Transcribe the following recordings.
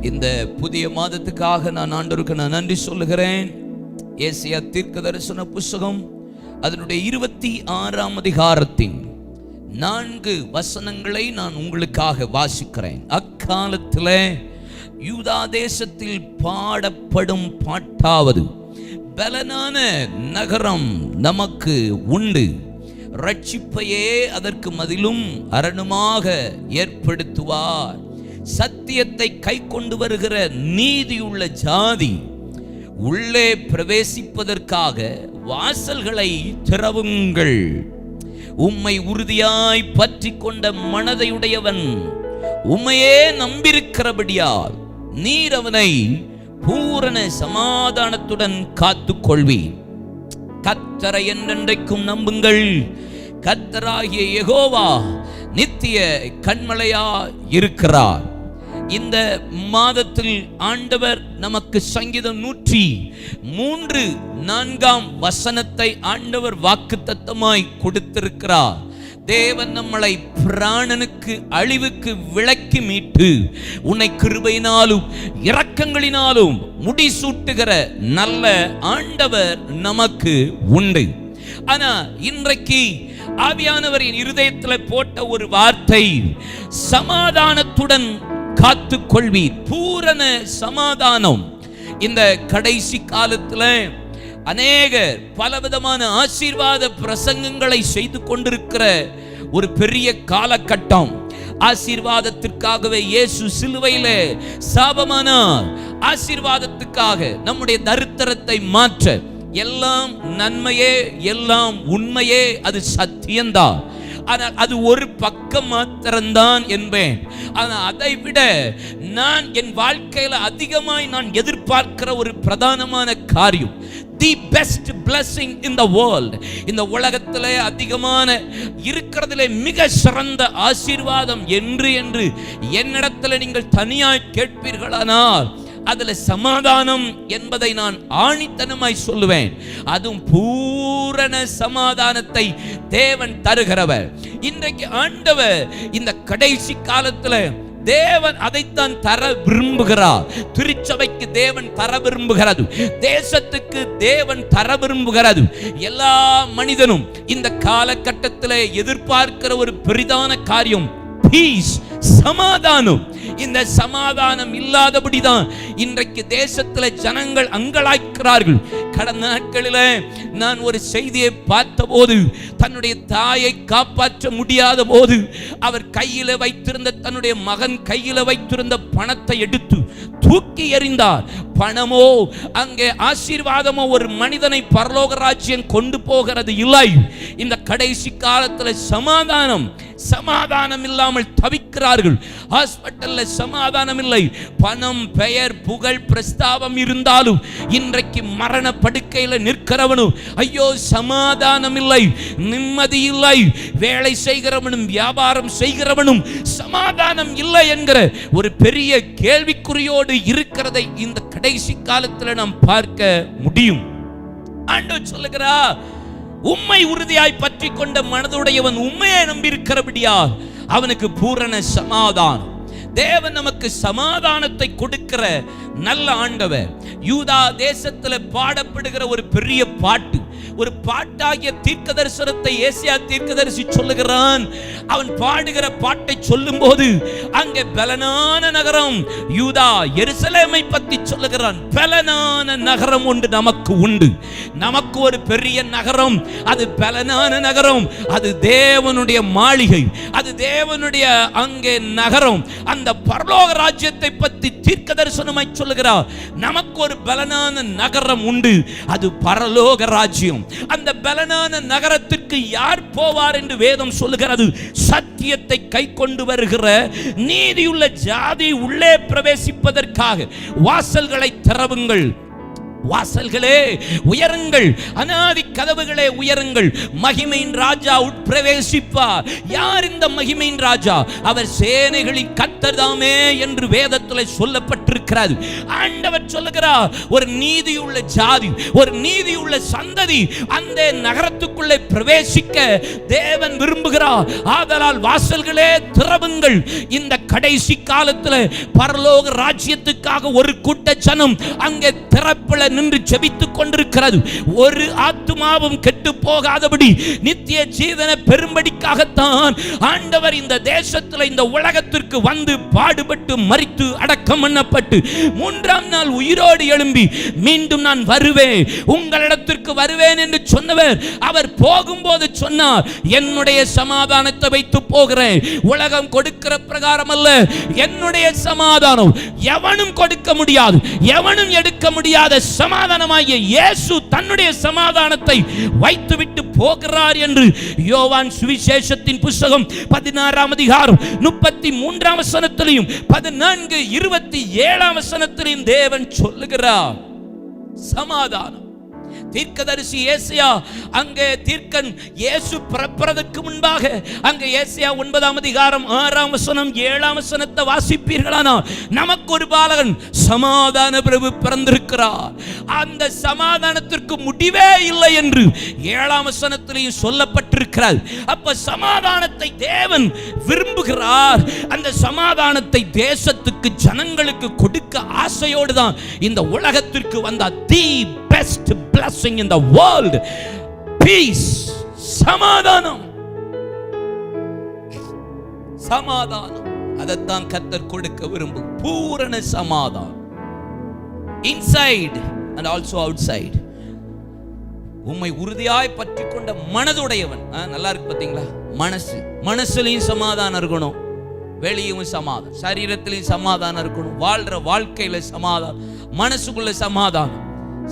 இந்த புதிய மாதத்துக்காக நான் ஆண்டவருக்கு நன்றி சொல்லுகிறேன். ஏசாயா தீர்க்கதரிசன புத்தகம் அதனுடைய 26ஆம் அதிகாரத்தின் 4 வசனங்களை நான் உங்களுக்காக வாசிக்கிறேன். அக்காலத்தில் யூதா தேசத்தில் பாடப்படும் பாட்டாவது, பலனான நகரம் நமக்கு உண்டு, ரட்சிப்பையே அதற்கு மதிலும் அரணுமாக ஏற்படுத்துவார். சத்தியத்தை கை கொண்டு வருகிற நீதியுள்ள ஜாதி உள்ளே பிரவேசிப்பதற்காக வாசல்களை திறவுங்கள். உம்மை உறுதியாய் பற்றி கொண்ட மனதையுடையவன் உம்மையே நம்பியிருக்கிறபடியால் நீர் அவனை பூரண சமாதானத்துடன் காத்துக் கொள்வீர். கர்த்தரை என்றென்றைக்கும் நம்புங்கள். கர்த்தராகிய யெகோவா நித்திய கன்மலையா இருக்கிறார். இந்த மாதத்தில் ஆண்டவர் நமக்கு சங்கீதம் 103:4 வசனத்தை ஆண்டவர் வாக்குத்தத்தமாய் கொடுத்திருக்கிறார். தேவன் நம்மளை பிராணனுக்கு அழிவுக்கு விலக்கி மீட்டு உன்னை கிருபையினாலும் இரக்கங்களினாலும் முடிசூட்டுகிற நல்ல ஆண்டவர் நமக்கு உண்டு. ஆனா இன்றைக்கு ஆவியானவரின் இருதயத்தில் போட்ட ஒரு வார்த்தை, சமாதானத்துடன் காத்துக் கொள்வீர். பூரண சமாதானம். இந்த கடைசி காலத்தில் அநேகர் பலவிதமான ஆசீர்வாத பிரசங்கங்களை செய்து கொண்டிருக்கிற ஒரு பெரிய காலகட்டம். ஆசீர்வாதத்திற்காகவே இயேசு சிலுவையிலே சாபமானார். ஆசீர்வாதத்துக்காக நம்முடைய தரித்திரத்தை மாற்ற, எல்லாம் நன்மையே, எல்லாம் உண்மையே, அது சத்தியம்தான். ஆனால் அது ஒரு பக்கம் மாத்திரம்தான் என்பேன். ஆனால் அதை விட நான் என் வாழ்க்கையில் அதிகமாய் நான் எதிர்பார்க்கிற ஒரு பிரதானமான காரியம், the best blessing in the world, இந்த உலகத்திலே அதிகமான இருக்கிறதிலே மிக சிறந்த ஆசீர்வாதம் என்று என்னிடத்தில் நீங்கள் தனியாய் கேட்பீர்களானால் அதுல சமாதானம் என்பதை நான் ஆணித்தனமாய் சொல்லுவேன். அதுவும் பூரண சமாதானத்தை தேவன் தருகிறவர். இன்றைக்கு ஆண்டவர் இந்த கடைசி காலத்துல தேவன் அதைத்தான் தர விரும்புகிறார். திருச்சபைக்கு தேவன் தர விரும்புகிறது, தேசத்துக்கு தேவன் தர விரும்புகிறது. எல்லா மனிதனும் இந்த காலகட்டத்தில் எதிர்பார்க்கிற ஒரு பெரிதான காரியம் பீஸ், சமாதானம். இந்த சமாதானம் இல்லாதபடிதான் இன்றைக்கு தேசத்தில் ஜனங்கள் அங்கலாய்க்கிறார்கள். கடந்த நாட்களில் நான் ஒரு செய்தியை பார்த்தபோது, தன்னுடைய தாயை காப்பாற்ற முடியாத போது அவர் கையில் வைத்திருந்த, தன்னுடைய மகன் கையில் வைத்திருந்த பணத்தை எடுத்து தூக்கி எறிந்தார். பணமோ அங்கே ஆசீர்வாதமோ ஒரு மனிதனை பரலோக ராஜ்யம் கொண்டு போகிறது இல்லை. இந்த கடைசி காலத்தில் சமாதானம் இல்லாமல் தவிக்கிறார்கள். ஹாஸ்பிட்டல்ல சமாதானம் இல்லை. பணம், பெயர், புகழ், பிரஸ்தாபம் இருந்தாலும் இன்றைக்கு மரண படுக்கையில் நிற்கிறவனும் ஐயோ சமாதானம் இல்லை, நிம்மதி இல்லை. வேலை செய்கிறவனும் வியாபாரம் செய்கிறவனும் சமாதானம் இல்லை என்கிற ஒரு பெரிய கேள்விக்குறியோடு இருக்கிறதை இந்த கடைசி காலத்தில் நாம் பார்க்க முடியும். ஆண்டவர் சொல்லுகிறார், உம்மை உறுதியாய் பற்றி கொண்ட மனதுடையவன் உண்மையை நம்பியிருக்கிறபடியால் அவனுக்கு பூரண சமாதானம். தேவன் நமக்கு சமாதானத்தை கொடுக்கிற நல்ல ஆண்டவர். யூதா தேசத்தில் பாடப்படுகிற ஒரு பெரிய பாட்டு, ஒரு பாட்டாகிய தீர்க்க தரிசனத்தை ஏசாயா தீர்க்கதரிசி சொல்லுகிறான். அவன் பாடுகிற பாட்டை சொல்லும் போது அங்கே பலனான நகரம் யூதா எருசலேமை பற்றி சொல்லுகிறான். பலனான நகரம் ஒன்று நமக்கு உண்டு. நமக்கு ஒரு பெரிய நகரம், அது பலனான நகரம், அது தேவனுடைய மாளிகை, அது தேவனுடைய அங்கே நகரம். அந்த பரலோக ராஜ்யத்தை பற்றி தீர்க்க தரிசனமாய் சொல்லுகிறார். நமக்கு ஒரு பலனான நகரம் உண்டு, அது பரலோக ராஜ்யம். அந்த பலனான நகரத்திற்கு யார் போவார் என்று வேதம் சொல்லுகிறது? சத்தியத்தை கை கொண்டு வருகிற நீதியுள்ள ஜாதி உள்ளே பிரவேசிப்பதற்காக வாசல்களை திறவுங்கள். வாசல்களே உயருங்கள், அநாதி கதவுகளே உயருங்கள், மகிமையின் ராஜா உட்பிரவேசிப்பார். யார் இந்த மகிமையின் ராஜா? அவர் சேனைகளின் கர்த்தர் தாமே என்று வேதத்தில் சொல்லப்பட்டிருக்கிறது. கொண்டிருக்கிறது. ஆண்டவர் சொல்லுகிறார், ஒரு நீதியுள்ள ஜாதி, ஒரு நீதியுள்ள சந்ததி அந்த நகரத்துக்குள்ளே பிரவேசிக்க தேவன் விரும்புகிறார். ஆதலால் வாசல்களே திறவுங்கள். இந்த கடைசி காலத்தில் பரலோக ராஜ்யத்துக்காக ஒரு கூட்ட ஜனம் அங்கே திறப்பில் நின்று ஜெபித்துக் கொண்டிருக்கிறது. ஒரு ஆத்துமாவும் கெட்டு போகாதபடி நித்திய ஜீவனை பெரும்படிக்காகத்தான் ஆண்டவர் இந்த தேசத்தில் இந்த உலகத்திற்கு வந்து பாடுபட்டு மரித்து அடக்கம் பண்ணப்பட்டு மூன்றாம் நாள் உயிரோடு எழும்பி மீண்டும் நான் வருவேன், உங்களிடத்திற்கு வருவேன் என்று சொன்னவர் அவர் போகும்போது சொன்னார், என்னுடைய சமாதானத்தை வைத்து போகிறேன். உலகம் கொடுக்கிற பிரகாரம் அல்ல, என்னுடைய சமாதானம். எவனும் கொடுக்க முடியாது, எவனும் எடுக்க முடியாத சமாதானமாகிய இயேசு தன்னுடைய சமாதானத்தை வைத்துவிட்டு போகிறார் என்று யோவான் சுவிசேஷத்தின் புத்தகம் 16ஆம் அதிகாரம் 33ஆம் வசனத்திலும் 14:27ஆம் வசனத்திலும் தேவன் சொல்லுகிறார் சமாதானம். தீர்க்கதரிசி ஏசாயா அங்கே தீர்க்கன் இயேசு பிறப்பதற்கு முன்பாக அங்கே ஏசாயா 9ஆம் அதிகாரம் 6ஆம் வசனம் 7ஆம் வசனத்தை வாசிப்பீர்களானால், நமக்கு ஒரு பாலகன் சமாதான பிரபு பிறந்திருக்கிறார், அந்த சமாதானத்திற்கு முடிவே இல்லை என்று 7ஆம் வசனத்திலேயும் சொல்லப்பட்டிருக்கிறது. அப்ப சமாதானத்தை தேவன் விரும்புகிறார். அந்த சமாதானத்தை தேசத்துக்கு ஜனங்களுக்கு கொடுக்க ஆசையோடு தான் இந்த உலகத்திற்கு வந்த the best blessing in the world, peace, சமாதானம். சமாதானம் அதைத்தான் கர்த்தர் கொடுக்க விரும்பும். பூரண சமாதானம், inside and also outside. உம்மை உறுதியாய் பற்றி கொண்ட மனதுடையவன். நல்லா இருக்கு பாத்தீங்களா? மனசுலயும் சமாதானம் இருக்கணும், வெளியும் சமாதானம், சரீரத்திலையும் சமாதானம் இருக்கணும், வாழ்ற வாழ்க்கையில சமாதானம், மனசுக்குள்ள சமாதானம்.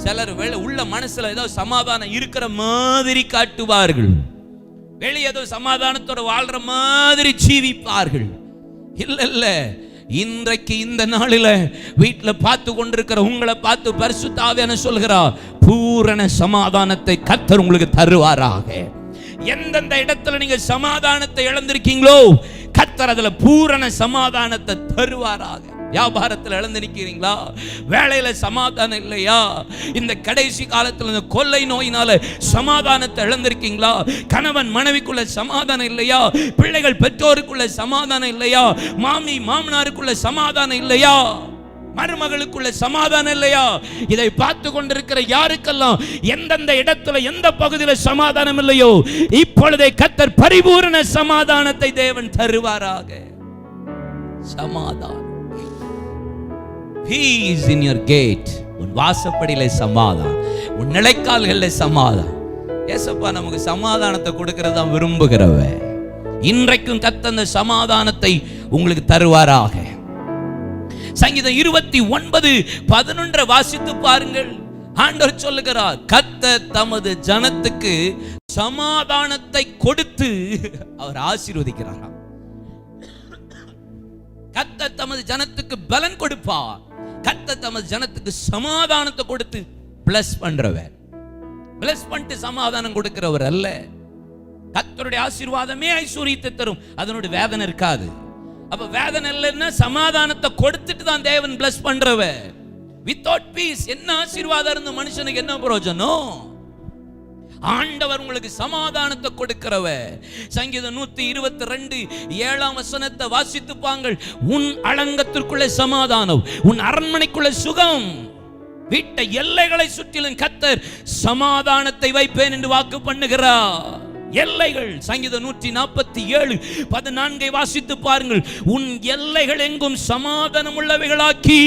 சிலர் உள்ள மனசுல ஏதோ சமாதானம் இருக்கிற மாதிரி காட்டுவார்கள், வெளியே ஏதோ சமாதானத்தோட வாழ்ற மாதிரி ஜீவிப்பார்கள். இல்ல, இன்றைக்கு இந்த நாளில வீட்டில் பார்த்து கொண்டிருக்கிற உங்களை பார்த்து பரிசுத்த ஆவியானவர் சொல்கிறார், பூரண சமாதானத்தை கர்த்தர் உங்களுக்கு தருவாராக. எந்தெந்த இடத்துல நீங்க சமாதானத்தை இழந்திருக்கீங்களோ கர்த்தர் அதுல பூரண சமாதானத்தை தருவாராக. வியாபாரத்தில் இழந்து நிற்கிறீங்களா? வேலையில சமாதானம் இல்லையா? இந்த கடைசி காலத்தில் இந்த கொள்ளை நோயினால சமாதானத்தை இழந்திருக்கீங்களா? கணவன் மனைவிக்குள்ள சமாதானம் இல்லையா? பிள்ளைகள் பெற்றோருக்குள்ள சமாதானம் இல்லையா? மாமி மாமனாருக்குள்ள சமாதானம் இல்லையா? மருமகளுக்குள்ள சமாதானம் இல்லையா? இதை பார்த்து கொண்டிருக்கிற யாருக்கெல்லாம் எந்தெந்த இடத்துல எந்த பகுதியில் சமாதானம் இல்லையோ இப்பொழுதே கர்த்தர் பரிபூரண சமாதானத்தை தேவன் தருவாராக. சமாதானம், peace in your gate. உன் வாசப்படியிலே சமாதானம், உன் நிலைக்கால்களிலே சமாதானம். ஏசப்பா நமக்கு சமாதானத்தை கொடுக்கிறதா விரும்புகிறவ. இன்றைக்கும் கர்த்தர் அந்த சமாதானத்தை உங்களுக்கு தருவாராக. சங்கீதம் 29:11 வாசித்து பாருங்கள். ஆண்டவர் சொல்லுகிறார், கர்த்தர் தமது ஜனத்துக்கு சமாதானத்தை கொடுத்து அவர் ஆசீர்வதிக்கிறார். கர்த்தர் தமது ஜனத்துக்கு பலன் கொடுப்பார். கர்த்தர் தமது ஜனத்துக்கு சமாதானத்தை கொடுத்து பிளஸ் பண்றவர். பிளஸ் பண்ணிட்டு சமாதானம் கொடுக்கிறவர் அல்ல. கர்த்தருடைய ஆசீர்வாதமே ஐஸ்வரியத்தை தரும், அதனுடைய வேதனை இருக்காது. அப்ப வேதனை இல்லைன்னா சமாதானத்தை கொடுத்துட்டு தான் தேவன் பிளஸ் பண்றவர். வித்தவுட் பீஸ் என்ன ஆசீர்வாதம் இருந்த மனுஷனுக்கு என்ன பிரயோஜனம்? ஆண்டவர் உங்களுக்கு சமாதானத்தை கொடுக்கிறவர். சங்கீதம் 122:7ஆம் வசனத்தை வாசித்துப்பாங்கள். உன் அலங்கத்திற்குள்ள சமாதானம், உன் அரண்மனைக்குள்ள சுகம், வீட்டை எல்லைகளை சுற்றிலும் கர்த்தர் சமாதானத்தை வைப்பேன் என்று வாக்கு பண்ணுகிறார். எல்லைகள், சங்கீதம் 147:14 வாசித்து பாருங்கள். உன் எல்லைகள் எங்கும் சமாதானம் உள்ளவைகளாக்கி.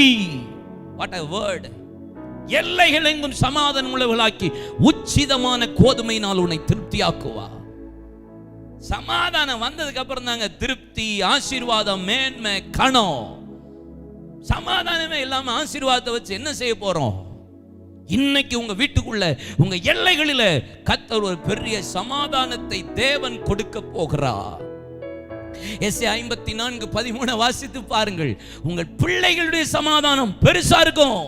What a word! எல்லைகள் எங்கும் சமாதானம் உள்ளவர்களாக்கி உச்சிதமான கோதுமையினால் உன்னை திருப்தியாக்குவா. சமாதானம் வந்ததுக்கு அப்புறம் தாங்க திருப்தி, ஆசீர்வாதம், மேன்மை, கணம். சமாதானமே இல்லாம ஆசீர்வாதத்தை வச்சு என்ன செய்ய போறோம்? இன்னைக்கு உங்க வீட்டுக்குள்ள உங்க எல்லைகளில கர்த்தர் ஒரு பெரிய சமாதானத்தை தேவன் கொடுக்க போகிறார். எஸ்ஐயா 54:13 வாசித்து பாருங்கள். உங்கள் பிள்ளைகளுடைய சமாதானம் பெருசா இருக்கும்.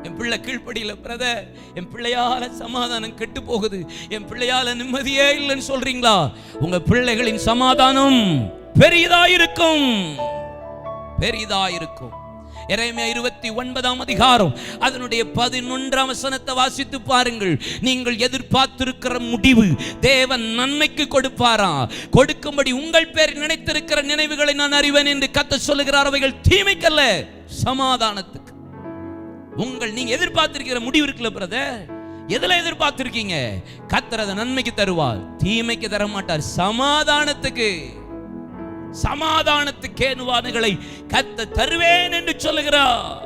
என் பிள்ளை கீழ்ப்படியில பிரதர், என் பிள்ளையால சமாதானம் கெட்டு போகுது, என் பிள்ளையால நிம்மதியே இல்லைன்னு சொல்றீங்களா? உங்க பிள்ளைகளின் சமாதானம் பெரிதாயிருக்கும், பெரிதாயிருக்கும். எரேமியா 29ஆம் அதிகாரம் அதனுடைய 11ஆம் வசனத்தை வாசித்து பாருங்கள். நீங்கள் எதிர்பார்த்திருக்கிற முடிவு தேவன் நன்மைக்கு கொடுப்பாரா? கொடுக்கும்படி உங்கள் பேர் நினைத்திருக்கிற நினைவுகளை நான் அறிவேன் என்று கர்த்தர் சொல்லுகிறார். அவைகள் தீமைக்கல்ல, சமாதானத்துக்கு. நீங்க எதிர்பார்த்திருக்கிற முடிவு இருக்குல்ல பிரதர், எதுல எதிர்பார்த்திருக்கீங்க? கர்த்தர் அதை நன்மைக்கு தருவார், தீமைக்கு தர மாட்டார். சமாதானத்துக்கு, சமாதானத்துக்கு ஏதுவானவைகளை கர்த்தர் தருவேன் என்று சொல்லுகிறார்.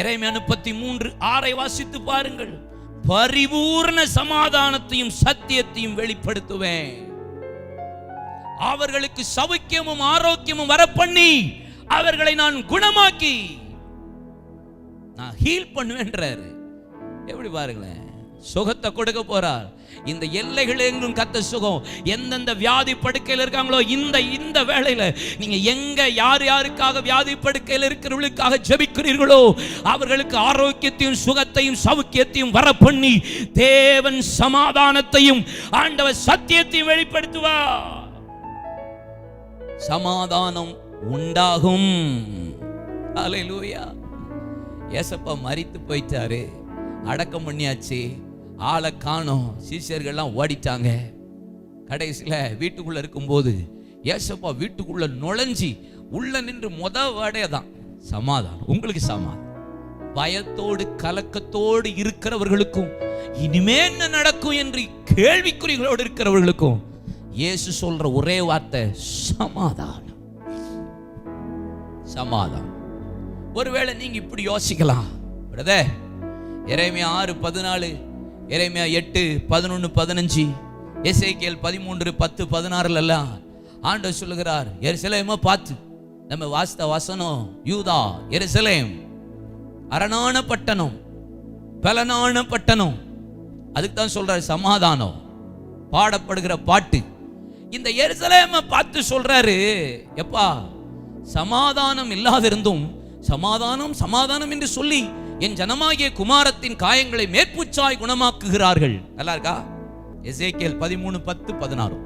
எரேமியா 33:6 வாசித்து பாருங்கள். பரிபூர்ண சமாதானத்தையும் சத்தியத்தையும் வெளிப்படுத்துவேன், அவர்களுக்கு சௌக்கியமும் ஆரோக்கியமும் வரப்பண்ணி அவர்களை நான் குணமாக்கி நான் ஹீல் பண்ணுவேன்றாரு. எப்படி பாருங்களேன், சுகத்தை கொடுக்க போறார். இந்த எல்லைகள் எங்கும் கர்த்தர் சுகம். எந்தெந்த வியாதி படுக்கையில் இருக்காங்களோ இந்த வேளையில நீங்க எங்க யார் யாருக்காக வியாதி படுக்கையில் இருக்கிறவர்களுக்காக ஜெபிக்கிறீர்களோ அவர்களுக்கு ஆரோக்கியத்தையும் சுகத்தையும் சௌக்கியத்தையும் வர பண்ணி தேவன் சமாதானத்தையும் ஆண்டவர் சத்தியத்தையும் வெளிப்படுத்துவார். சமாதானம் உண்டாகும். ஹல்லேலூயா. ஏசப்பா மரித்து போயிட்டாரு, அடக்கம் பண்ணியாச்சு, ஆளை காணோம், சீஷர்கள்லாம் ஓடிட்டாங்க. கடைசியில் வீட்டுக்குள்ள இருக்கும்போது ஏசப்பா வீட்டுக்குள்ள நுழைஞ்சி உள்ள நின்று வேர்டே தான் சமாதானம். உங்களுக்கு சமாதானம். பயத்தோடு கலக்கத்தோடு இருக்கிறவர்களுக்கும் இனிமே என்ன நடக்கும் என்று கேள்விக்குறிகளோடு இருக்கிறவர்களுக்கும் இயேசு சொல்ற ஒரே வார்த்தை சமாதானம். சமாதானம். ஒருவேளை நீங்க இப்படி யோசிக்கலாம், எரேமியா 6:14, எரேமியா 8:11-15, எசேக்கியேல் 13:10-16 எல்லாம் ஆண்டவர் சொல்லுகிறார், எருசலேமை பார்த்து நம்ம வாசித்த வசனம், யூதா எருசலேம் அரணான பட்டணம், பலனான பட்டணம். அதுக்கு தான் சொல்றாரு சமாதானம், பாடப்படுகிற பாட்டு. இந்த எருசலேமை பார்த்து சொல்றாரு, எப்பா சமாதானம் இல்லாதிருந்தும் சமாதானம் சமாதானம் என்று சொல்லி என் ஜனமாகிய குமாரத்தின் காயங்களை மேற்பூச்சாய் குணமாக்குகிறார்கள். நல்லா இருக்கா? எசேக்கியேல் 13:10-16.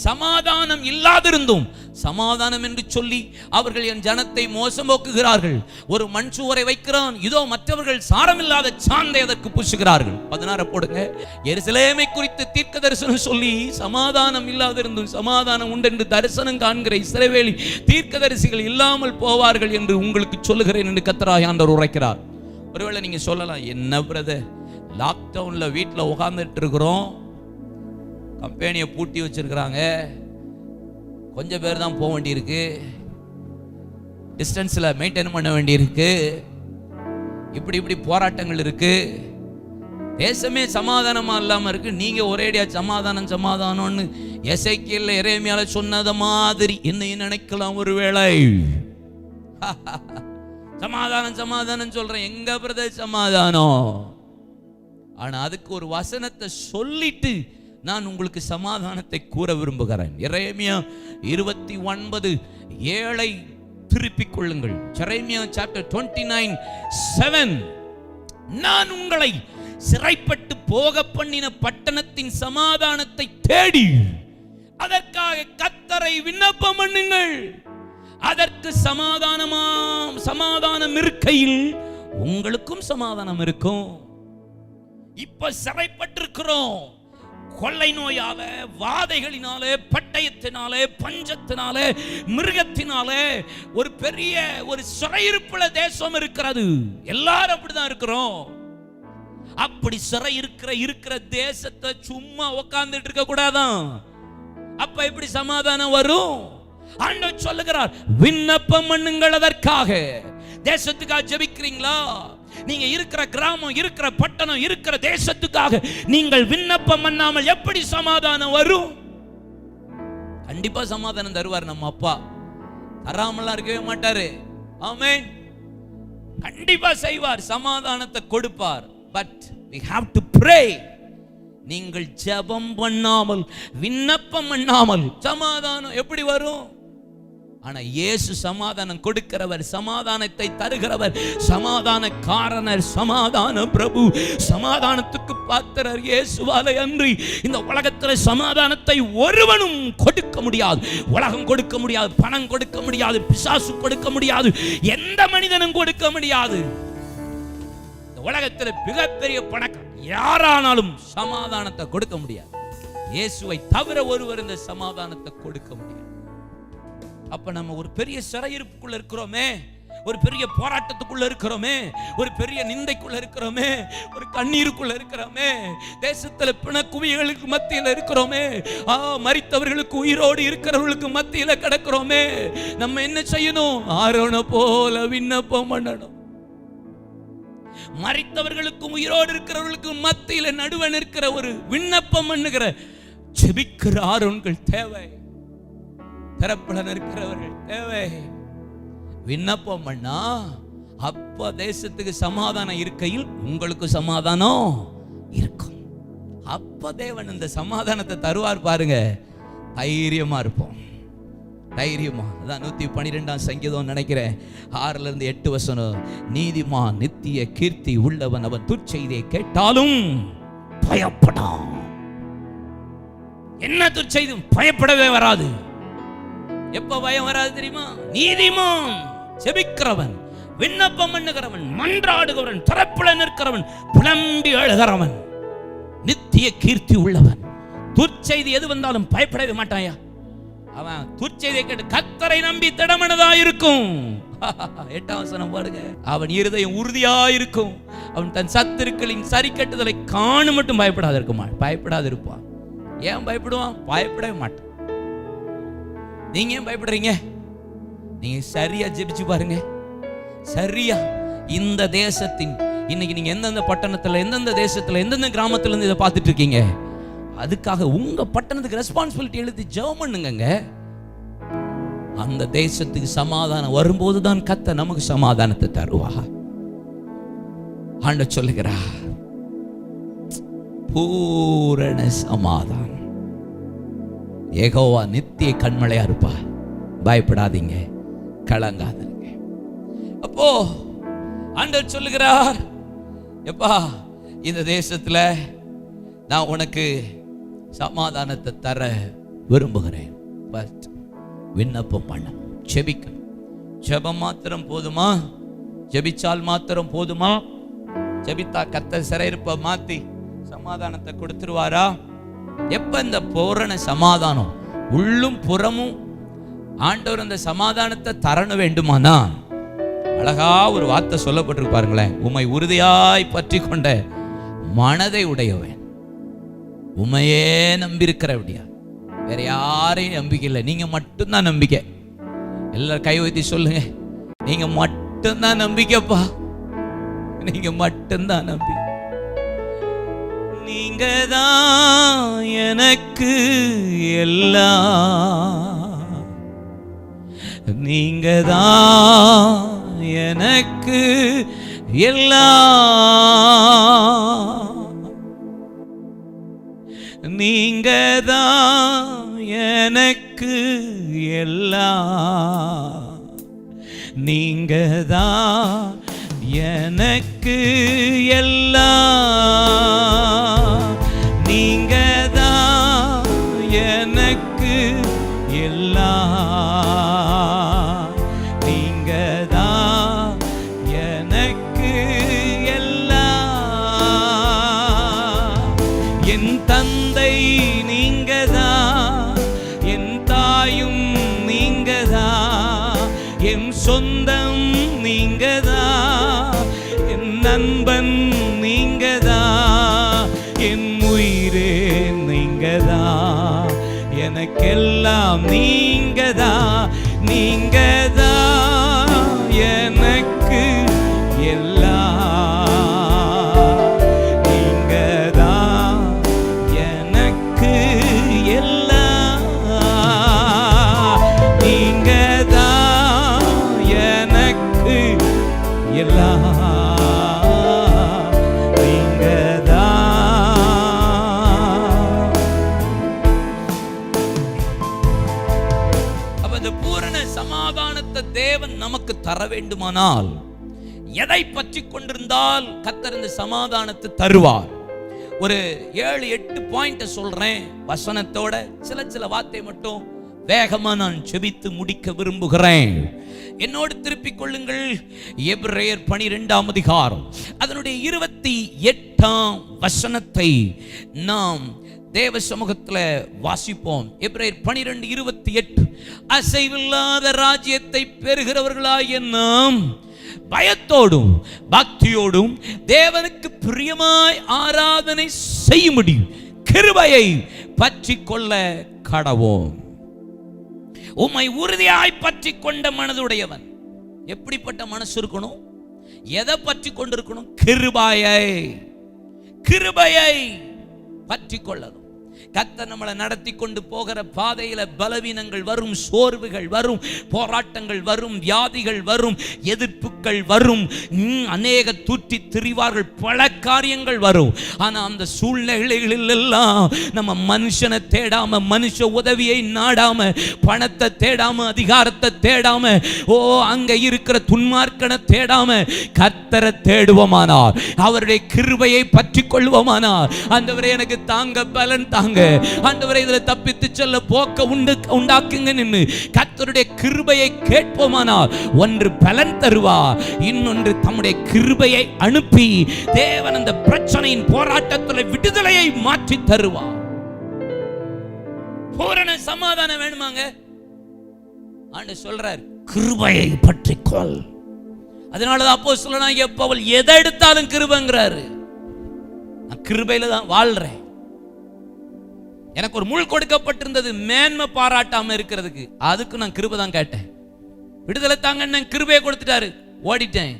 சமாதானம் இல்லாதிருந்தும் சமாதானம் என்று சொல்லி அவர்கள் என் ஜனத்தை மோசம் போக்குகிறார்கள். ஒரு மண் சுவரை வைக்கிறான், இதோ மற்றவர்கள் சாரமில்லாத சாந்தை அதற்கு பூசுகிறார்கள். 16 போடுங்க. எருசலேமை குறித்து தீர்க்க தரிசனம் சொல்லி சமாதானம் இல்லாதிருந்தும் சமாதானம் உண்டென்று தரிசனம் காண்கிற இஸ்ரவேலி தீர்க்கதரிசிகள் இல்லாமல் போவார்கள் என்று உங்களுக்கு சொல்லுகிறேன் என்று கர்த்தராகிய ஆண்டவர் உரைக்கிறார். ஒருவேளை நீங்க சொல்லலாம், என்ன பிரதர் லாக்டவுன்ல வீட்டில் உட்கார்ந்துட்டு இருக்கிறோம், கம்பெனியை பூட்டி வச்சிருக்கிறாங்க, கொஞ்சம் பேர் தான் போக வேண்டியிருக்கு, டிஸ்டன்ஸ்ல மெயின்டைன் பண்ண வேண்டியிருக்கு, இப்படி போராட்டங்கள் இருக்கு, தேசமே சமாதானமா இல்லாம இருக்கு, நீங்க ஒரேடியா சமாதானம் சமாதானம்னு எசேக்கியேல் எரேமியால சொன்னத மாதிரி என்னையும் நினைக்கலாம். ஒருவேளை சமாதானம் சமாதானம் சொல்றேன், எங்க பிரதர் சமாதானம்? ஆனா அதுக்கு ஒரு வசனத்தை சொல்லிட்டு நான் உங்களுக்கு சமாதானத்தை கூற விரும்புகிறேன். எரேமியா 29:7 திருப்பிக் கொள்ளுங்கள். எரேமியா சாப்டர் 29:7, நான் உங்களை சிறைப்பட்டு போக பண்ணின பட்டணத்தின் சமாதானத்தை தேடி அதற்காக கர்த்தரை விண்ணப்பம் பண்ணுங்கள். அதற்கு சமாதானம் இருக்கையில் உங்களுக்கும் சமாதானம் இருக்கும். இப்ப சிறைப்பட்டிருக்கிறோம், கொள்ளை நோயால, வாதைகளினாலே, பட்டயத்தினாலே, பஞ்சத்தினாலே, மிருகத்தினாலே ஒரு பெரிய ஒரு சிறையிருப்புல தேசம் இருக்கிறது. எல்லாரும் அப்படிதான் இருக்கிறோம். அப்படி சிறை இருக்கிற தேசத்தை சும்மா உட்கார்ந்துட்டு இருக்க கூடாதான். அப்ப எப்படி சமாதானம் வரும்? ஆண்டவர் சொல்லுகிறார், விண்ணப்பம் பண்ணுங்கள். அதற்காக தேசத்துக்காக ஜெபிக்கிறீங்களா? நீங்க இருக்கிற கிராமம், இருக்கிற பட்டணம், இருக்கிற தேசத்துக்காக நீங்கள் விண்ணப்பம் பண்ணாமல் எப்படி சமாதானம் வரும்? கண்டிப்பா சமாதானம் தருவார் நம்ம அப்பா, தராமலாம் இருக்கவே மாட்டாரு. ஆமென். கண்டிப்பா செய்வார், சமாதானத்தை கொடுப்பார். But we have to pray. நீங்கள் ஜெபம் பண்ணாமல், விண்ணப்பம் பண்ணாமல் சமாதானம் எப்படி வரும்? ஆனா இயேசு சமாதானம் கொடுக்கிறவர், சமாதானத்தை தருகிறவர், சமாதானக்காரனர், சமாதான பிரபு, சமாதானத்துக்கு பாத்திரர். இயேசுவாலே அன்றி இந்த உலகத்தில் சமாதானத்தை ஒருவனும் கொடுக்க முடியாது. உலகம் கொடுக்க முடியாது, பணம் கொடுக்க முடியாது, பிசாசு கொடுக்க முடியாது, எந்த மனிதனும் கொடுக்க முடியாது. இந்த உலகத்தில் மிகப்பெரிய பணக்காரன் யாரானாலும் சமாதானத்தை கொடுக்க முடியாது. இயேசுவை தவிர ஒருவர் இந்த சமாதானத்தை கொடுக்க முடியாது. அப்ப நம்ம ஒரு பெரிய சிறையிருப்புக்குள்ள இருக்கிறோமே, ஒரு பெரிய போராட்டத்துக்குள்ள இருக்கிறோமே, ஒரு பெரிய நிந்தைக்குள்ள இருக்கிறோமே, ஒரு கண்ணீருக்குள்ள இருக்கிறோமே, தேசத்துல பிணக்குவிகளுக்கு மத்தியில் இருக்கிறோமே, மரித்தவர்களுக்கு உயிரோடு இருக்கிறவர்களுக்கு மத்தியில் கிடக்கிறோமே. நம்ம என்ன செய்யணும்? ஆரோன போல விண்ணப்பம் பண்ணணும். மரித்தவர்களுக்கும் உயிரோடு இருக்கிறவர்களுக்கு மத்தியில் நடுவன் இருக்கிற ஒரு விண்ணப்பம் பண்ணுகிற ஜெபிக்கிற ஆரோன்கள் தேவை. தரப்பலன் இருக்கிறவர்கள் தேவை. விண்ணப்பம் பண்ணா அப்ப தேசத்துக்கு சமாதானம் இருக்கையில் உங்களுக்கு சமாதானம் இருக்கும். அப்ப தேவன் இந்த சமாதானத்தை தருவார் பாருங்க. தைரியமா இருப்போம், தைரியமா. அதான் 112ஆம் சங்கீதம் நினைக்கிறேன் 6-8 வசனம். நீதிமான் நித்திய கீர்த்தி உள்ளவன், அவன் துர்ச்செய்தியை கேட்டாலும் பயப்படான். என்ன துர்ச்செய்தி? பயப்படவே வராது. எப்ப பயம் வராது தெரியுமா? நீதிமான், ஜெபிக்கிறவன், விண்ணப்பம் பண்ணுகிறவன், மன்றாடுகிறவன், தரப்புல நிற்கிறவன், புலம்பி அழுகிறவன், நித்திய கீர்த்தி உள்ளவன். துர்ச்செய்தி எது வந்தாலும் பயப்படவே மாட்டாயா. அவன் துர்ச்செய்தியை கேட்டு கர்த்தரை நம்பி திடமனதா இருக்கும். 8ஆம் வசனம் பாருங்க. அவன் இருதயம் உறுதியா இருக்கும். அவன் தன் சத்துருக்களின் சரி கட்டுதலை காண மட்டும் பயப்படாது இருக்குமா? பயப்படாது இருப்பான். ஏன் பயப்படுவான்? பயப்படவே மாட்டான். நீங்க ஏன் பயப்படுறீங்க? நீங்க சரியா ஜெபிச்சு பாருங்க. சரியா இந்த தேசத்தின் இன்னைக்கு நீங்க எந்தெந்த பட்டணத்துல, எந்தெந்த தேசத்துல, எந்தெந்த கிராமத்துல இருந்து இதை பார்த்துட்டு இருக்கீங்க, அதுக்காக உங்க பட்டணத்துக்கு ரெஸ்பான்சிபிலிட்டி எழுதி ஜெபம் பண்ணுங்க. அந்த தேசத்துக்கு சமாதானம் வரும்போது தான் கர்த்தர் நமக்கு சமாதானத்தை தருவா. ஆண்டவர் சொல்லுகிறார், பூரண சமாதானம். யெகோவா நித்திய கண்மலையா இருப்பா. பயப்படாதீங்க, கலங்காதீங்க. அப்போ ஆண்டவர் சொல்லுகிறார், எப்பா இந்த தேசத்துல நான் உனக்கு சமாதானத்தை தர விரும்புகிறேன். விண்ணப்பம் பண்ண, ஜெபிக்கணும். ஜெபம் மாத்திரம் போதுமா? ஜெபிச்சால் மாத்திரம் போதுமா? ஜெபித்தா கர்த்தர் சிறையிருப்ப மாத்தி சமாதானத்தை கொடுத்துருவாரா? எப்ப இந்த பூரண சமாதானம் உள்ளும் புறமும் ஆண்டவர் அந்த சமாதானத்தை தரணும் வேண்டுமானா, அழகா ஒரு வார்த்தை சொல்லப்பட்டிருக்கு பாருங்களேன். உம்மை உறுதியாய் பற்றி கொண்ட மனதை உடையவன். உம்மையே நம்பியிருக்கிறபடியா, வேற யாரையும் நம்பிக்கை இல்லை, நீங்க மட்டும்தான் நம்பிக்கை. எல்லாரும் கை வைத்து சொல்லுங்க, நீங்க மட்டும்தான் நம்பிக்கைப்பா, நீங்க மட்டும்தான் நம்பிக்கை. நீங்க தான் எனக்கு எல்லாம், நீங்க தான் எனக்கு எல்லாம், நீங்க தான் எனக்கு எல்லாம், நீங்க தான் எனக்கு எல்லாம், நீங்க தான் எனக்கு எல்லாம், நீங்க தான் எனக்கு எல்லாம். என் தந்தை நீங்க தான், என் தாயும் நீங்க தான், என் சொந்தம் நீங்க தான், என் நண்பன் நீங்க தான், என் உயிரே நீங்க தான், எனக்கெல்லாம் நீங்க தான், நீங்க தான் எனக்கு எல்லாம், நீங்க தான் எனக்கு எல்லாம், நீங்க தான் எனக்கு எல்லாம், நீங்க தான். தேவன் நமக்கு தர வேண்டுமானால், எதை பற்றி கொண்டிருந்தால் கர்த்தர் இந்த சமாதானத்தை தருவார். ஒரு 7-8 பாயிண்ட் சொல்றேன் வசனத்தோட. சில வார்த்தை மட்டும் வேகமா நான் செபித்து முடிக்க விரும்புகிறேன். என்னோடு திருப்பிக் கொள்ளுங்கள். எபிரேயர் 12ஆம் அதிகாரம் அதனுடைய 28ஆம் வசனத்தை நாம் தேவ சமூகத்துல வாசிப்போம். எபிரேயர் 12:28. அசைவில்லாத ராஜ்யத்தை பெறுகிறவர்களாகிய நாம் பயத்தோடும் பக்தியோடும் தேவனுக்கு பிரியமாய் ஆராதனை செய்ய முடியும் கிருபையை பற்றி கொள்ள கடவோம். உம்மை உறுதியாய் பற்றி கொண்ட மனதுடையவன். எப்படிப்பட்ட மனசு இருக்கணும்? எதை பற்றி கொண்டிருக்கணும்? கிருபையை பற்றி கொள்ளணும். கர்த்தர் நம்மளை நடத்தி கொண்டு போகிற பாதையில பலவீனங்கள் வரும், சோர்வுகள் வரும், போராட்டங்கள் வரும், வியாதிகள் வரும், எதிர்ப்புகள் வரும், அநேக தூற்றி திரிவார்கள், பல காரியங்கள் வரும். ஆனா அந்த சூழ்நிலைகளில் எல்லாம் நம்ம மனுஷனை தேடாம, மனுஷ உதவியை நாடாம, பணத்தை தேடாம, அதிகாரத்தை தேடாம, அங்க இருக்கிற துன்மார்க்கனை தேடாம கர்த்தரை தேடுவோமானார், அவருடைய கிருபையை பற்றி கொள்வோமானார், ஆண்டவரே எனக்கு தாங்க பலன் தாங்க, ஆண்டவரே இதுல தப்பித்து செல்ல போக்க உண்டாக்குங்க நின்னு கர்த்தருடைய கிருபையை கேட்போமானால் ஒன்று பலன் தருவார், இன்னொன்று தம்முடைய கிருபையை அனுப்பி தேவன் அந்த பிரச்சனையின் போராட்டத்தில் விடுதலையை மாற்றி தருவார். பூரண சமாதானம் வேணுமாங்க? ஆண்டு சொல்றார் கிருபையை பற்றிக்கொள். அதனாலதான் அப்போஸ்தலனாகிய பவுல் எதை எடுத்தாலும் கிருபைங்கிறாரு. நான் கிருபையில தான் வாழ்றேன். எனக்கு ஒரு முள் கொடுக்கப்பட்டிருந்தது மேன்மை பாராட்டாம இருக்கிறதுக்கு, அதுக்கு நான் கிருபை தான் கேட்டேன். விடுதலை தாங்க கிருபையை கொடுத்துட்டாரு, ஓடிட்டேன்.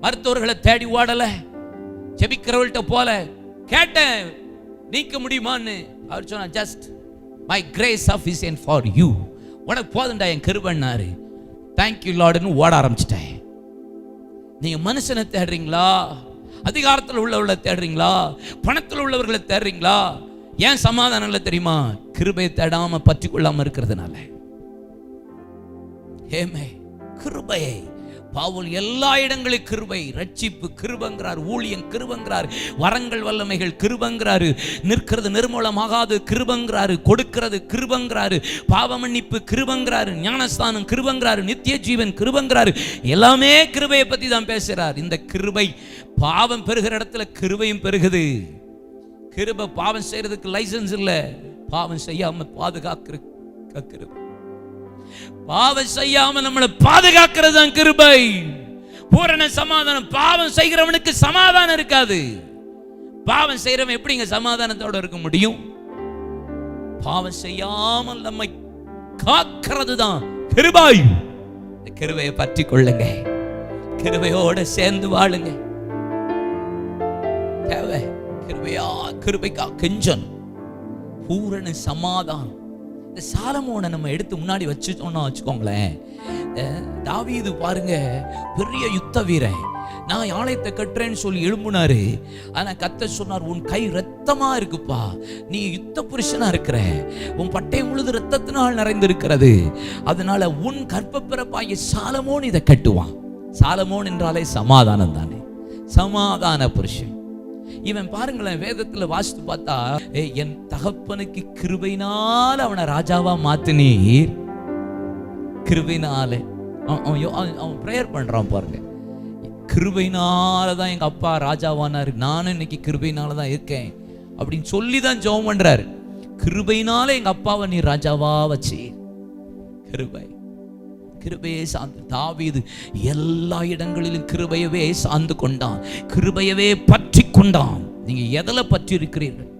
மருத்துவர்களை தேடி ஓடல, ஜெபிக்கிறவள்கிட்ட போல கேட்டேன் நீக்க முடியுமான்னு. அவர் சொன்னார் just my grace sufficient for you, உனக்கு போதுண்டா என் கிருபைன்னாரு. தேங்க்யூ லார்டுன்னு ஓட ஆரம்பிச்சிட்டேன். நீங்க மனுஷனை தேடுறீங்களா? அதிகாரத்தில் உள்ளவர்களை தேடுறீங்களா? பணத்தில் உள்ளவர்களை தேடுறீங்களா? ஏன் சமாதானம் இல்லை தெரியுமா? கிருபையை தேடாம பற்றி கொள்ளாம இருக்கிறதுனால. கிருபையை பவுல் எல்லா இடங்களிலும் கிருபை, ரட்சிப்பு கிருபைங்கிறார், ஊழியம் கிருபைங்கிறார், வரங்கள் வல்லமைகள் கிருபைங்கிறாரு, நிற்கிறது நிர்மூலமாகாது கிருபைங்கிறாரு, கொடுக்கிறது கிருபைங்கிறாரு, பாவ மன்னிப்பு கிருபைங்கிறாரு, ஞானஸ்தானம் கிருபைங்கிறாரு, நித்திய ஜீவன் கிருபைங்கிறாரு. எல்லாமே கிருபையை பத்தி தான் பேசுறார். இந்த கிருபை பாவம் பெருகிற இடத்துல கிருபையும் பெருகுது. கிருபை பாவம் செய்யறதுக்கு லைசன்ஸ் இல்ல, பாவம் செய்யாம பாதுகாக்கிற கிருபை. பாவம் செய்யாம நம்மளை பாதுகாக்கிறது தான் கிருபை. பூரண சமாதானம். பாவம் செய்கிறவனுக்கு சமாதானம் இருக்காது. பாவம் செய்யறவன் எப்படிங்க சமாதானத்தோட இருக்க முடியும்? பாவம் செய்யாமல் நம்மை காக்கிறது தான் கிருபை. கிருபையை பற்றி கொள்ளுங்க, கிருபையோட சேர்ந்து வாழுங்க. தேவை கிருபைக்கா கெஞ்சன் பூரண சமாதானம். இந்த சாலமோனை நம்ம எடுத்து முன்னாடி வச்சுட்டோம்னா வச்சுக்கோங்களேன், தாவீது பாருங்க பெரிய யுத்த வீரன். நான் ஆலயத்தை கட்டுறேன்னு சொல்லி எழும்புனாரு. ஆனா கர்த்தர் சொன்னார், உன் கை ரத்தமா இருக்குப்பா, நீ யுத்த புருஷனா இருக்கிற, உன் பட்டை முழுது ரத்தத்தினால் நிறைந்திருக்கிறது, அதனால உன் கற்பப்பிறப்பாகிய சாலமோன் இதை கட்டுவான். சாலமோன் என்றாலே சமாதானம் தானே, சமாதான புருஷன். இவன் பாருங்களேன், வேதத்துல வாசித்து பார்த்தா, என் தகப்பனுக்கு கிருபையினால் அவனை ராஜாவா மாத்தினீர். கிருபையினால அவன் பிரேயர் பண்றான் பாருங்க, கிருபையினாலதான் எங்க அப்பா ராஜாவானாரு, நானும் இன்னைக்கு கிருபையினாலதான் இருக்கேன் அப்படின்னு சொல்லிதான் ஜெபம் பண்றாரு. கிருபையினால எங்க அப்பாவை நீ ராஜாவா வச்சு. கிருபை, கிருபையை சார்ந்து தாவீது எல்லா இடங்களிலும் கிருபையவே சார்ந்து கொண்டான், கிருபையவே பற்றி கொண்டான். நீங்க எதில பற்றி இருக்கிறீர்கள்?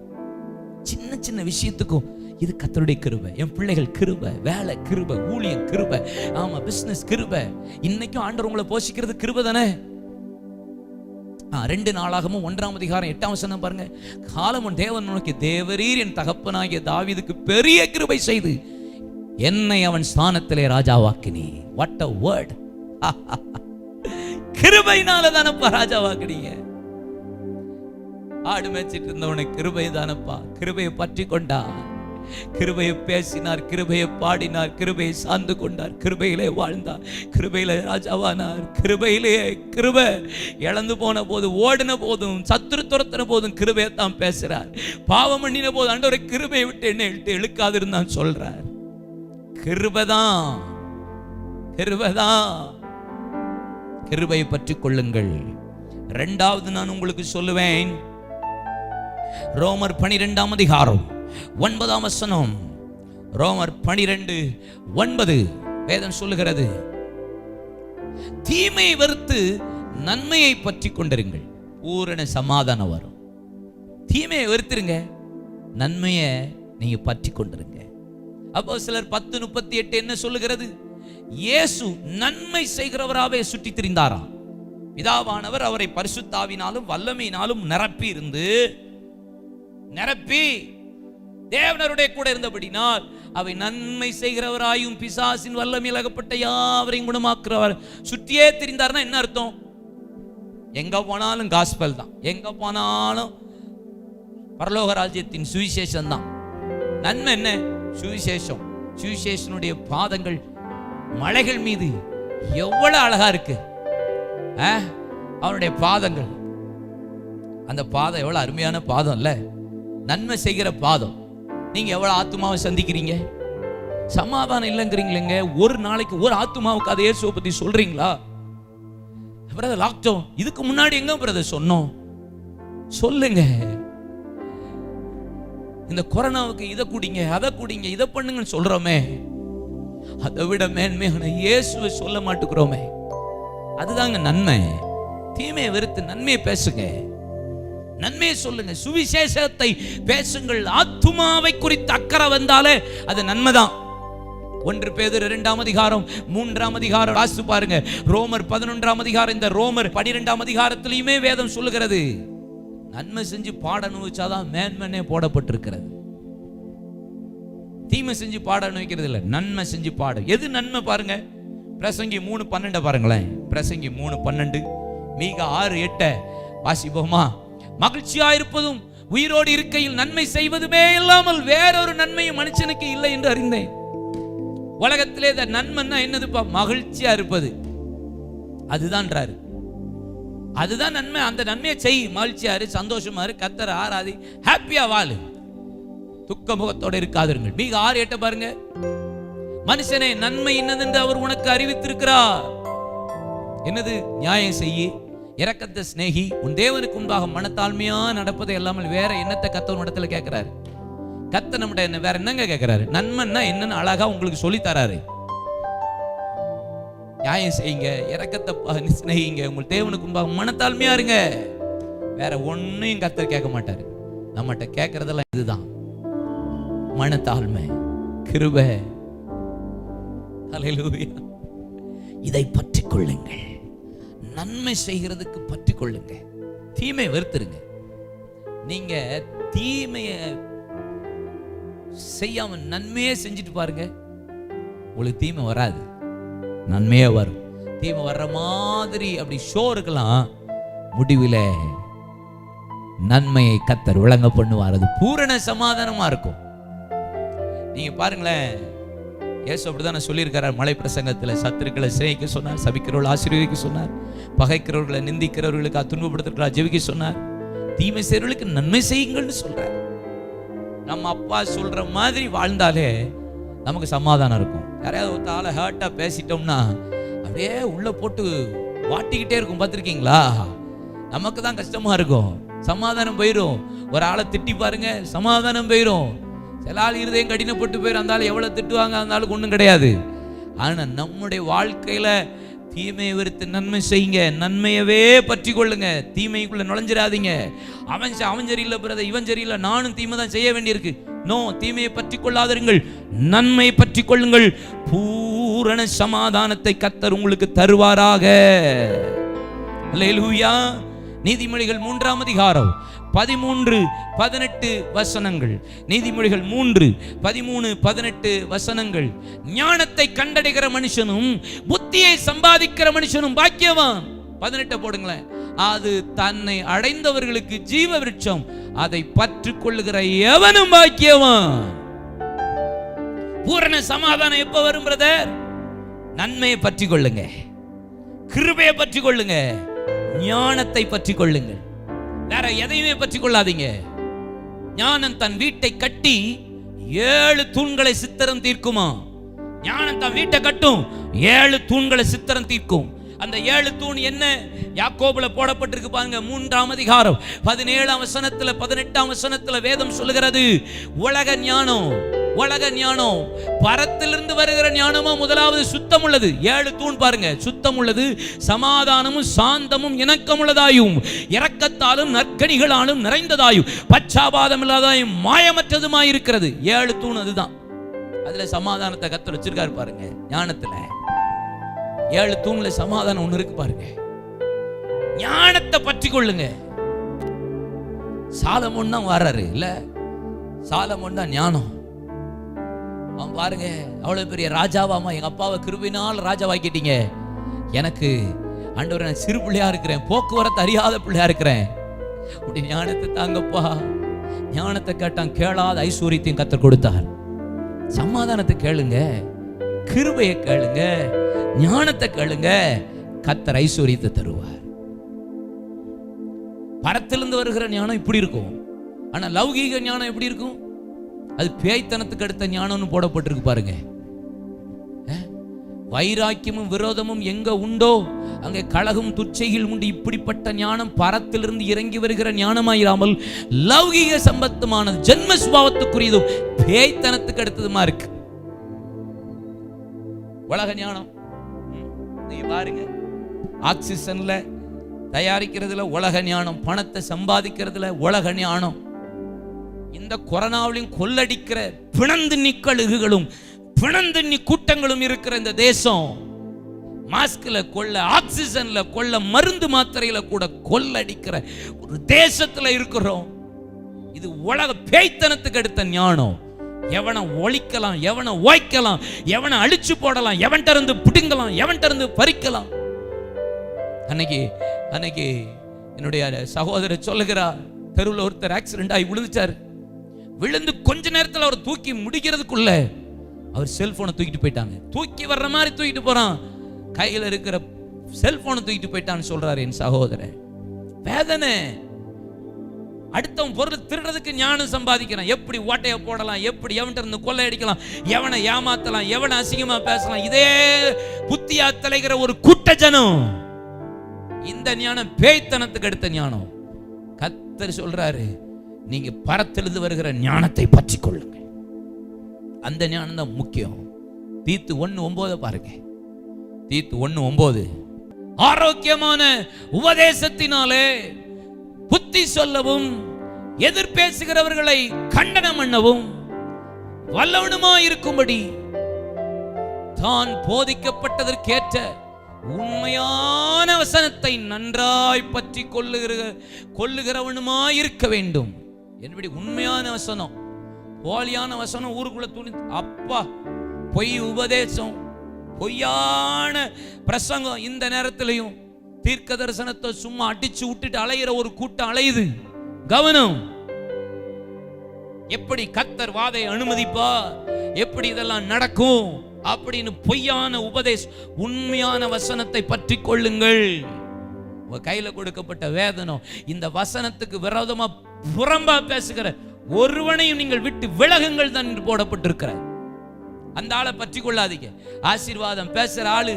சின்ன சின்ன விஷயத்துக்கும் இது கர்த்தருடைய கிருபை. என் பிள்ளைகள் கிருபை, வேலை கிருபை, ஊழியம் கிருபை, ஆமா பிசினஸ் கிருபை. இன்னைக்கும் ஆண்டவர் உங்களை போஷிக்கிறது கிருபை தானே. 2 நாளாகமும் 1ஆம் அதிகாரம் 8ஆம் வசனம் பாருங்க. சாலமோன் தேவன் நோக்கி, தேவரீர் என் தகப்பனாகிய தாவீதுக்கு பெரிய கிருபை செய்து என்னை அவன் ஸ்தானத்திலே ராஜாவாக்கினீ. What a word. கிருபையினால தானப்பா ராஜாவாக்கினீங்க. ஆடு மேய்ச்சிட்டு இருந்தவனை கிருபை தானப்பா, கிருபையை பற்றி கொண்டா. கிருபையை பேசினார், கிருபையை பாடினார், கிருபையை சார்ந்து கொண்டார், கிருபையிலே வாழ்ந்தார், கிருபையிலே ராஜாவானார். கிருபையிலே கிருபை இழந்து போன போது, ஓடின போதும், சத்துரு துரத்தின போதும் கிருபையை தான் பேசுறார். பாவம் பண்ணின போது ஆண்டவரை கிருபையை விட்டு என்ன விட்டு இழுக்காதிருந்தான் சொல்றார். கிருபைதான், கிருபைதான். கிருபையை பற்றி கொள்ளுங்கள். இரண்டாவது நான் உங்களுக்கு சொல்லுவேன், ரோமர் 12ஆம் அதிகாரம் 9ஆம் வசனம். ரோமர் 12:9 வேதம் சொல்லுகிறது, தீமையை வெறுத்து நன்மையை பற்றி கொண்டிருங்கள், பூரண சமாதானம் வரும். தீமையை வெறுத்துருங்க, நன்மையை நீங்க பற்றி கொண்டிருங்க. அப்போஸ்தலர் 10:38 என்ன சொல்லுகிறது? இயேசு நன்மை செய்கிறவராகவே சுற்றி திரிந்தாராம். பிதாவானவர் அவரை பரிசுத்தாவினாலும் வல்லமையினாலும் நிரப்பி தேவனருடைய கூட இருந்தபடினால் அவை நன்மை செய்கிறவராயும் பிசாசின் வல்லமையில் அகப்பட்ட யாவரையும் குணமாக்குறவர் சுற்றியே திரிந்தார்னா என்ன அர்த்தம்? எங்க போனாலும் காஸ்பல் தான், எங்க போனாலும் பரலோக ராஜ்யத்தின் சுவிசேஷம் தான். நன்மை என்ன? சுவிசேஷம். சுவிசேஷனுடைய பாதங்கள் மலைகள் மீது எவ்வளவு அழகா இருக்கு. அவனுடைய பாதங்கள், அந்த பாதம் எவ்வளவு அருமையான பாதம் இல்ல? நன்மை செய்கிற பாதம். நீங்க எவ்வளவு ஆத்துமாவை சந்திக்கிறீங்க? சமாதானம் இல்லைங்கிறீங்களேங்க. ஒரு நாளைக்கு ஒரு ஆத்துமாவுக்கு அதை இயேசுவை பத்தி சொல்றீங்களா? பிரதர் லாக்டவுன் இதுக்கு முன்னாடி எங்க பிரதர் சொன்னோம்? சொல்லுங்க. இந்த கொரோனாவுக்கு இதை குடிங்க, அதை குடிங்க, இதை பண்ணுங்கன்னு சொல்றோமே, அதை விட மேன்மையான இயேசுவை சொல்ல மாட்டுக்கிறோமே. அதுதாங்க நன்மை. தீமையை வெறுத்து நன்மையை பேசுங்க, நன்மையை சொல்லுங்க, சுவிசேஷத்தை பேசுங்கள். ஆத்துமாவை குறித்து அக்கறை வந்தாலே அது நன்மைதான். 1 பேதுரு 2ஆம் அதிகாரம் 3ஆம் அதிகாரம் வாசித்து பாருங்க. ரோமர் 11ஆம் அதிகாரம், இந்த ரோமர் 12ஆம் அதிகாரத்திலையுமே வேதம் சொல்லுகிறது, நன்மை செஞ்சு பாட அனுபவிச்சாதான் மேன்மனே போடப்பட்டிருக்கிறது. தீமை செஞ்சு பாட அனுபவிக்கிறது இல்லை, நன்மை செஞ்சு பாடு. எது நன்மை பாருங்க. பிரசங்கி 3:12 பாருங்களேன். பிரசங்கி 3:12, மீகா 6:8 வாசிப்போமா? மகிழ்ச்சியா இருப்பதும் உயிரோடு இருக்கையில் நன்மை செய்வதுமே இல்லாமல் வேறொரு நன்மையும் மனுஷனுக்கு இல்லை என்று அறிந்தேன். உலகத்திலே நன்மைன்னா என்னதுப்பா? மகிழ்ச்சியா இருப்பது. அதுதான்றாரு, அதுதான் நன்மை. அந்த நன்மையை செய், மகிழ்ச்சியா இரு, சந்தோஷமா இரு, கர்த்தரை ஆராதி, ஹாப்பியா வாழு, துக்க முகத்தோட இருக்காதிருங்கள். மீகா 6:8 பாருங்க. மனுஷனே, நன்மை என்னதென்று அவர் உனக்கு அறிவித்திருக்கிறார். என்னது? நியாயம் செய்யி, இரக்கத்தை சிநேகி, உன் தேவனுக்கு முன்பாக மனத்தாழ்மையா நடப்பதை இல்லாமல் வேற என்னத்தை கர்த்தர் இடத்துல கேட்கிறாரு? கர்த்தர் நம்மகிட்ட என்ன வேற என்னங்க கேட்கிறாரு? நன்மைன்னா என்னன்னு அழகா உங்களுக்கு சொல்லி தராரு. நியாயம் செய்யுங்க, இரக்கத்தை சிநேகிங்க, உங்கள் தேவனுக்கு முன்பாக மனத்தாழ்மையா இருங்க. வேற ஒன்னையும் கர்த்தர் கேட்க மாட்டாரு. நம்மகிட்ட கேட்கறதெல்லாம் இதுதான், மனத்தாழ்மை, கிருபை. ஹல்லேலூயா. இதை பற்றி கொள்ளுங்கள். நன்மை செய்கிறதுக்கு பற்றி கொள்ளுங்க, தீமை வெறுத்துருங்க. நீங்க தீமையை செய்யாம நன்மையே செஞ்சுட்டு பாருங்க, உங்களுக்கு தீமை வராது, நன்மையே வரும். தீமை வர்ற மாதிரி அப்படி ஷோ இருக்கலாம், முடிவில் நன்மையை கர்த்தர் விளங்க பண்ணுவார். அது பூரண சமாதானமா இருக்கும். நீங்க பாருங்களேன், இயேசு அப்படிதான் சொல்லியிருக்கிறார் மலை பிரசங்கத்தில். சத்துருக்களை சிநேகிக்க சொன்னார், சபிக்கிறவர்கள் ஆசீர்வதிக்க சொன்னார், பகைக்கிறவர்களை நிந்திக்கிறவர்களுக்கு துன்பப்படுத்துகிறவர்களை ஜெபிக்க சொன்னார், தீமை செய்கிறவர்களுக்கு நன்மை செய்யுங்கள்னு சொல்றார். நம்ம அப்பா சொல்ற மாதிரி வாழ்ந்தாலே நமக்கு சமாதானம் இருக்கும். யாரையாவது ஒரு ஆளை ஹர்ட்டா பேசிட்டோம்னா அப்படியே உள்ள போட்டு வாட்டிக்கிட்டே இருக்கும், பார்த்துருக்கீங்களா? நமக்கு தான் கஷ்டமா இருக்கும், சமாதானம் போயிடும். ஒரு ஆளை திட்டி பாருங்க, சமாதானம் போயிடும். சில ஆள் இருதயம் கடினப்பட்டு போயிடும், அந்த ஆள் எவ்வளவு திட்டுவாங்க, அந்த ஆளுக்கு ஒன்றும் கிடையாது. ஆனா நம்முடைய வாழ்க்கையில தீமையை வெறுத்து நன்மை செய்யுங்க, நன்மையவே பற்றி கொள்ளுங்க, தீமைக்குள்ள நுழைஞ்சிடாதீங்க. அவன் சரியில்லை பிரதர், இவன் சரியில்லை, நானும் தீமை தான் செய்ய வேண்டியிருக்கு. நோ, தீமையை பற்றி கொள்ளாதிருங்கள், நன்மையை பற்றி கொள்ளுங்கள். பூரண சமாதானத்தை கர்த்தர் உங்களுக்கு தருவாராக. அல்லேலூயா. நீதிமொழிகள் 3ஆம் அதிகாரம் 13-18 வசனங்கள். நீதிமொழிகள் 3:13-18 வசனங்கள். ஞானத்தை கண்டடைகிற மனுஷனும் புத்தியை சம்பாதிக்கிற மனுஷனும் பாக்கியவான். 18 போடுங்களேன். அது தன்னை அடைந்தவர்களுக்கு ஜீவ விருட்சம், அதை பற்றி கொள்ளுகிற எவனும் பாக்கியவான். பூரண சமாதானம் எப்ப வரும் பிரதர்? நன்மையை பற்றி கொள்ளுங்க, கிருபையை பற்றி கொள்ளுங்க, ஞானத்தை பற்றி கொள்ளுங்கள். வேற எதையுமே பற்றி கொள்ளாதீங்க. ஞானம் தன் வீட்டை கட்டி 7 தூண்களை சித்திரம் தீர்க்குமா? ஞானம் தன் வீட்டை கட்டும், 7 தூண்களை சித்திரம் தீர்க்கும். அந்த 7 தூண் என்ன? யாக்கோபுல போடப்பட்டிருக்கு பாருங்க, 3ஆம் அதிகாரம் 17ஆம் வசனத்துல 18ஆம் வசனத்துல வேதம் சொல்லுகிறது, உலக ஞானம், உலக ஞானம், பரத்திலிருந்து வருகிற ஞானமோ முதலாவது சுத்தம் உள்ளது. 7 தூண் பாருங்க, சுத்தம் உள்ளது, சமாதானமும் சாந்தமும் இணக்கமுள்ளதாயும் இரக்கத்தாலும் நற்கனிகளாலும் நிறைந்ததாயும் பச்சாபாதம் இல்லாதாயும் மாயமற்றதுமாய் இருக்கிறது. 7 தூண் அதுதான். அதுல சமாதானத்தை கர்த்தர் வச்சிருக்காரு பாருங்க. ஞானத்துல 7 தூண்ல சமாதானம் ஒண்ணு இருக்கு பாருங்க. ஞானத்தை பற்றி கொள்ளுங்க. சாலமோன் தான் வர்றாரு இல்ல, சாலமோன் தான் ஞானம். அவன் பாருங்க, அவ்வளவு பெரிய ராஜாவாமா, எங்க அப்பாவை கிருபையினால் ராஜாவாக்கிட்டீங்க, எனக்கு ஆண்டவரே நான் சிறு பிள்ளையா இருக்கிறேன், போக்குவரத்து அறியாத பிள்ளையா இருக்கிறேன், அப்படி ஞானத்தை தாங்கப்பா. ஞானத்தை கேட்டான், கேளாத ஐஸ்வர்யத்தையும் கர்த்தர் கொடுத்தார். சமாதானத்தை கேளுங்க, கிருபையை கேளுங்க, ஞானத்தை கேளுங்க, கர்த்தர் ஐஸ்வர்யத்தை தருவார். பரத்திலிருந்து வருகிற ஞானம் இப்படி இருக்கும். ஆனா லௌகீக ஞானம் எப்படி இருக்கும்? அது பேய்த்தனத்துக்கு அடுத்த ஞானம்னு போடப்பட்டிருக்கு பாருங்க. வைராக்கியமும் விரோதமும் எங்க உண்டோ அங்கே கலகம் துச்சைகள் உண்டு. இப்படிப்பட்ட ஞானம் பரத்திலிருந்து இறங்கி வருகிற ஞானமாயிராமல் லௌகீக சம்பந்தமானது, ஜென்ம சுபாவத்துக்குரியதும் பேய்த்தனத்துக்கு அடுத்ததுமா இருக்கு உலக ஞானம். நீங்க பாருங்க, ஆக்சிஜன்ல தயாரிக்கிறதுல உலக ஞானம், பணத்தை சம்பாதிக்கிறதுல உலக ஞானம், இந்த கொரோனாவிலையும் கொள்ளடிக்கிற பிணந்தின்னி கழுகுகளும் பிணந்தின்னி கூட்டங்களும் இருக்கிற இந்த தேசம், மாஸ்க்ல கொள்ள, ஆக்சிஜன்ல கொள்ள, மருந்து மாத்திரையில கூட கொள்ளடிக்கிற ஒரு தேசத்துல இருக்கிறோம். இது உலக பேய்த்தனத்துக்கு அடுத்த ஞானம். எவனை ஒழிக்கலாம், எவனை ஓய்க்கலாம், எவனை அழிச்சு போடலாம், எவன்கிட்ட இருந்து பிடுங்கலாம், எவன்கிட்ட இருந்து பறிக்கலாம். அன்னைக்கு என்னுடைய சகோதரர் சொல்லுகிறார், தெருவில் ஒருத்தர் ஆக்சிடென்ட் ஆகி விழுந்துச்சார். விழுந்து கொஞ்ச நேரத்தில் அவர் தூக்கி முடிக்கிறதுக்குள்ள அவர் செல்போனை தூக்கிட்டு போயிட்டாங்க. தூக்கி வர்ற மாதிரி தூக்கிட்டு போறான், கையில் இருக்கிற செல்போனை தூக்கிட்டு போயிட்டான்னு சொல்றாரு என் சகோதரர். வேதனை. அடுத்தவன் பொருள் திருடுறதுக்கு ஞானம் சம்பாதிக்கிறான், எப்படி ஓட்டைய போடலாம், எப்படி எவன்கிட்ட இருந்து கொள்ளை அடிக்கலாம், எவனை ஏமாத்தலாம், எவனை அசிங்கமா பேசலாம், இதே புத்தியா தலைகிற ஒரு கூட்ட ஜனம். இந்த ஞானம் பேய்த்தனத்துக்கு அடுத்த ஞானம். கர்த்தர் சொல்றாரு, நீங்க பரத்திலிருந்து வருகிற ஞானத்தை பற்றி கொள்ளுங்க. அந்த ஞானம் தான் முக்கியம். தீத்து 1:9 பாருங்க. தீத்து 1:9, ஆரோக்கியமான உபதேசத்தினாலே புத்தி சொல்லவும் எதிர்பேசுகிறவர்களை கண்டனம் பண்ணவும் வல்லவனுமாயிருக்கும்படி தான் போதிக்கப்பட்டதற்கேற்ற உண்மையான வசனத்தை நன்றாய் பற்றி கொள்ளுகிறவனுமாயிருக்க வேண்டும். என்படி உண்மையான வசனம், போலியான வசனம் ஊருக்குள்ள துணி, அப்பா பொய் உபதேசம், பொய்யான பிரசங்கம். இந்த நேரத்திலையும் தீர்க்க தரிசனத்தை சும்மா அடிச்சு விட்டுட்டு அலையிற ஒரு கூட்டம் அலையுது. கவனம். எப்படி கர்த்தர் வாதை அனுமதிப்பா, எப்படி இதெல்லாம் நடக்கும் அப்படின்னு பொய்யான உபதேசம். உண்மையான வசனத்தை பற்றி கொள்ளுங்கள். கையில கொடுக்கப்பட்ட வேதனம், இந்த வசனத்துக்கு விரோதமா புறம்பா பேசுகிற ஒருவனையும் நீங்கள் விட்டு விலகுங்கள் தான் போடப்பட்டிருக்கிற. அந்த ஆளை பற்றி கொள்ளாதீங்க. ஆசீர்வாதம் பேசுற ஆளு,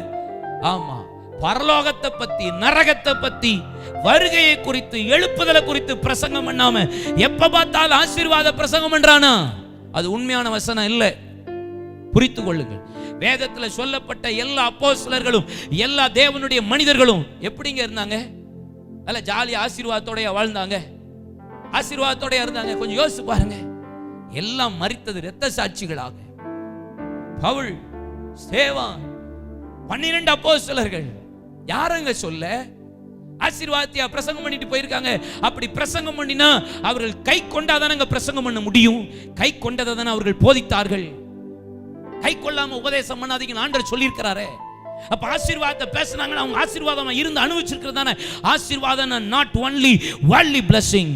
ஆமா, பரலோகத்தை பத்தி, நரகத்தை பத்தி, வருகையை குறித்து, எழுப்புதலை குறித்து பிரசங்கம் பண்ணாம எப்ப பார்த்தாலும் ஆசீர்வாத பிரசங்கம் பண்றானா, அது உண்மையான வசனம் இல்லை. புரிந்து கொள்ளுங்கள். வேதத்துல சொல்லப்பட்ட எல்லா அப்போஸ்தலர்களும் எல்லா தேவனுடைய மனிதர்களும் எப்படிங்க இருந்தாங்க? அல்ல ஜாலி ஆசீர்வாதத்தோட வாழ்ந்தாங்க, ஆசீர்வாதத்தோட இருந்தாங்க. கொஞ்சம் யோசிச்சு பாருங்க. எல்லாம் மரித்தது இரத்த சாட்சிகளாக. பவுல், ஸ்தேவான், 12 அப்போஸ்தலர்கள் யாருங்க சொல்ல? ஆசீர்வாதத்தையா பிரசங்கம் பண்ணிட்டு போயிருக்காங்க. அப்படி பிரசங்கம் பண்ணினா அவர்கள் கை கொண்டாதானங்க பிரசங்கம் பண்ண முடியும். கை கொண்டதை தானே அவர்கள் போதித்தார்கள். கை கொள்ளாம உபதேசம் பண்ணாதீங்கன்னு ஆண்டவர் சொல்லியிருக்கிறாரே. அப்ப ஆசீர்வாதத்தை பேசினாங்கன்னா அவங்க ஆசீர்வாதமா இருந்து அனுபவிச்சிருக்கிறதானே. ஆசீர்வாதம் not only worldly blessing,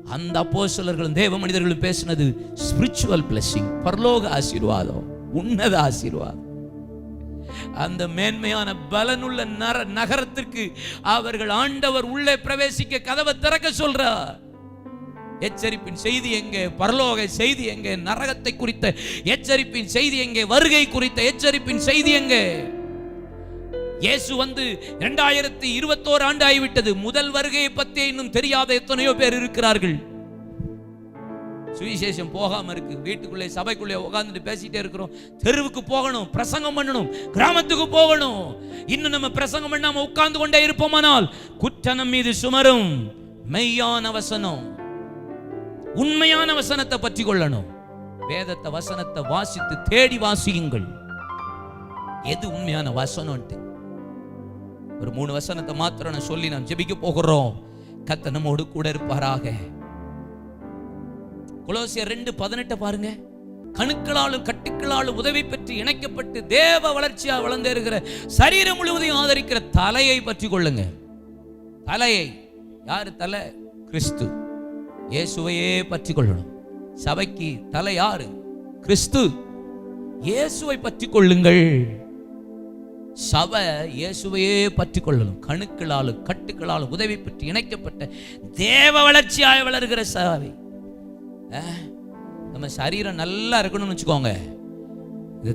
அந்த அப்போஸ்தலர்களும் தேவ மனிதர்களும் பேசினது ஸ்பிரிச்சுவல் பிளெஸிங், பரலோக ஆசீர்வாதம், உன்னத ஆசீர்வாதம். அந்த மேன்மையான பலனுள்ள நகரத்திற்கு அவர்கள் ஆண்டவர் உள்ளே பிரவேசிக்க கதவை திறக்க சொல்றார். எச்சரிப்பின் செய்தி எங்கே? பரலோக செய்தி எங்கே? நரகத்தை குறித்த எச்சரிப்பின் செய்தி எங்கே? வருகை குறித்த எச்சரிப்பின் செய்தி எங்கே? இயேசு வந்து 2021 ஆண்டு ஆகிவிட்டது. முதல் வருகையை பற்றி இன்னும் தெரியாத எத்தனையோ பேர் இருக்கிறார்கள். சுவிசேஷம் போகாம இருக்கு. வீட்டுக்குள்ளே சபைக்குள்ளே உட்கார்ந்துட்டு பேசிட்டே இருக்கிறோம். தெருவுக்கு போகணும், பிரசங்கம் பண்ணணும், கிராமத்துக்கு போகணும். இன்னும் நம்ம பிரசங்கம் பண்ணாம உட்கார்ந்து கொண்டே இருப்போமானால் குற்றம் மீது சுமரும். மெய்யான வசனம், உண்மையான வசனத்தை பற்றி கொள்ளணும். வேதத்தை வசனத்தை வாசித்து தேடி வாசியுங்கள். எது உண்மையான வசனம்? ஒரு 3 வசனத்தை மாத்திரம் சொல்லி நாம் ஜெபிக்க போகிறோம். கர்த்தர் நம்மோடு கூட இருப்பாராக. கொலோசியர் 2:18 பாருங்க. கணுக்களாலும் கட்டுக்களாலும் உதவி பெற்று இணைக்கப்பட்டு தேவ வளர்ச்சியா வளர்ந்து இருக்கிற சரீரம் முழுவதையும் ஆதரிக்கிற தலையை பற்றி கொள்ளுங்க. தலையை யாரு? தலை கிறிஸ்து. இயேசுவையே பற்றி கொள்ளணும். சபைக்கு தலை யாரு? கிறிஸ்து. இயேசுவை பற்றி கொள்ளுங்கள். சபை இயேசுவையே பற்றி கொள்ளணும். கணுக்களாலும் கட்டுக்களாலும் உதவி பெற்று இணைக்கப்பட்ட தேவ வளர்ச்சியாய் வளர்கிற சபை. நம்ம சரீரம் நல்லா இருக்கணும்னு வச்சுக்கோங்க. இது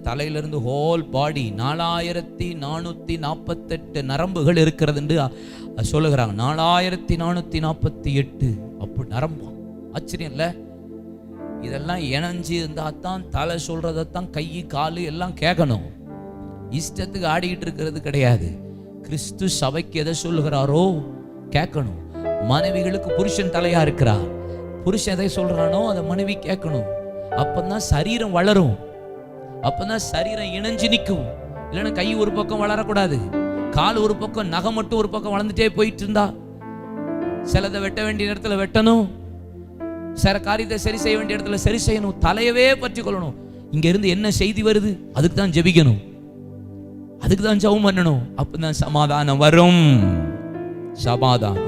தலையிலிருந்து ஹோல் பாடி 4448 நரம்புகள் இருக்கிறது என்று சொல்லுகிறாங்க. 4448 அப்படி நரம்பு. ஆச்சரியம் இல்லை? இதெல்லாம் இணைஞ்சு இருந்தால் தலை சொல்றதான் கை காலு எல்லாம் கேட்கணும். இஷ்டத்துக்கு ஆடிக்கிட்டு இருக்கிறது கிடையாது. கிறிஸ்து சபைக்கு எதை சொல்லுகிறாரோ கேட்கணும். மனைவிகளுக்கு புருஷன் தலையா இருக்கிறார். புருஷன் எதை சொல்றானோ அதை மனைவி கேட்கணும். அப்பதான் சரீரம் வளரும். அப்பதான் சரீரம் இணைஞ்சு நிற்கும். இல்லைன்னா கை ஒரு பக்கம் வளரக்கூடாது, கால் ஒரு பக்கம், நகம் மட்டும் ஒரு பக்கம் வளர்ந்துட்டே போயிட்டு இருந்தா சிலதை வெட்ட வேண்டிய இடத்துல வெட்டணும், சில காரியத்தை சரி செய்ய வேண்டிய இடத்துல சரி செய்யணும். தலையவே பற்றி கொள்ளணும். இங்க இருந்து என்ன செய்தி வருது அதுக்கு தான் ஜெபிக்கணும், அதுக்கு தான் ஜெபம் பண்ணணும். அப்பதான் சமாதானம் வரும். சமாதானம்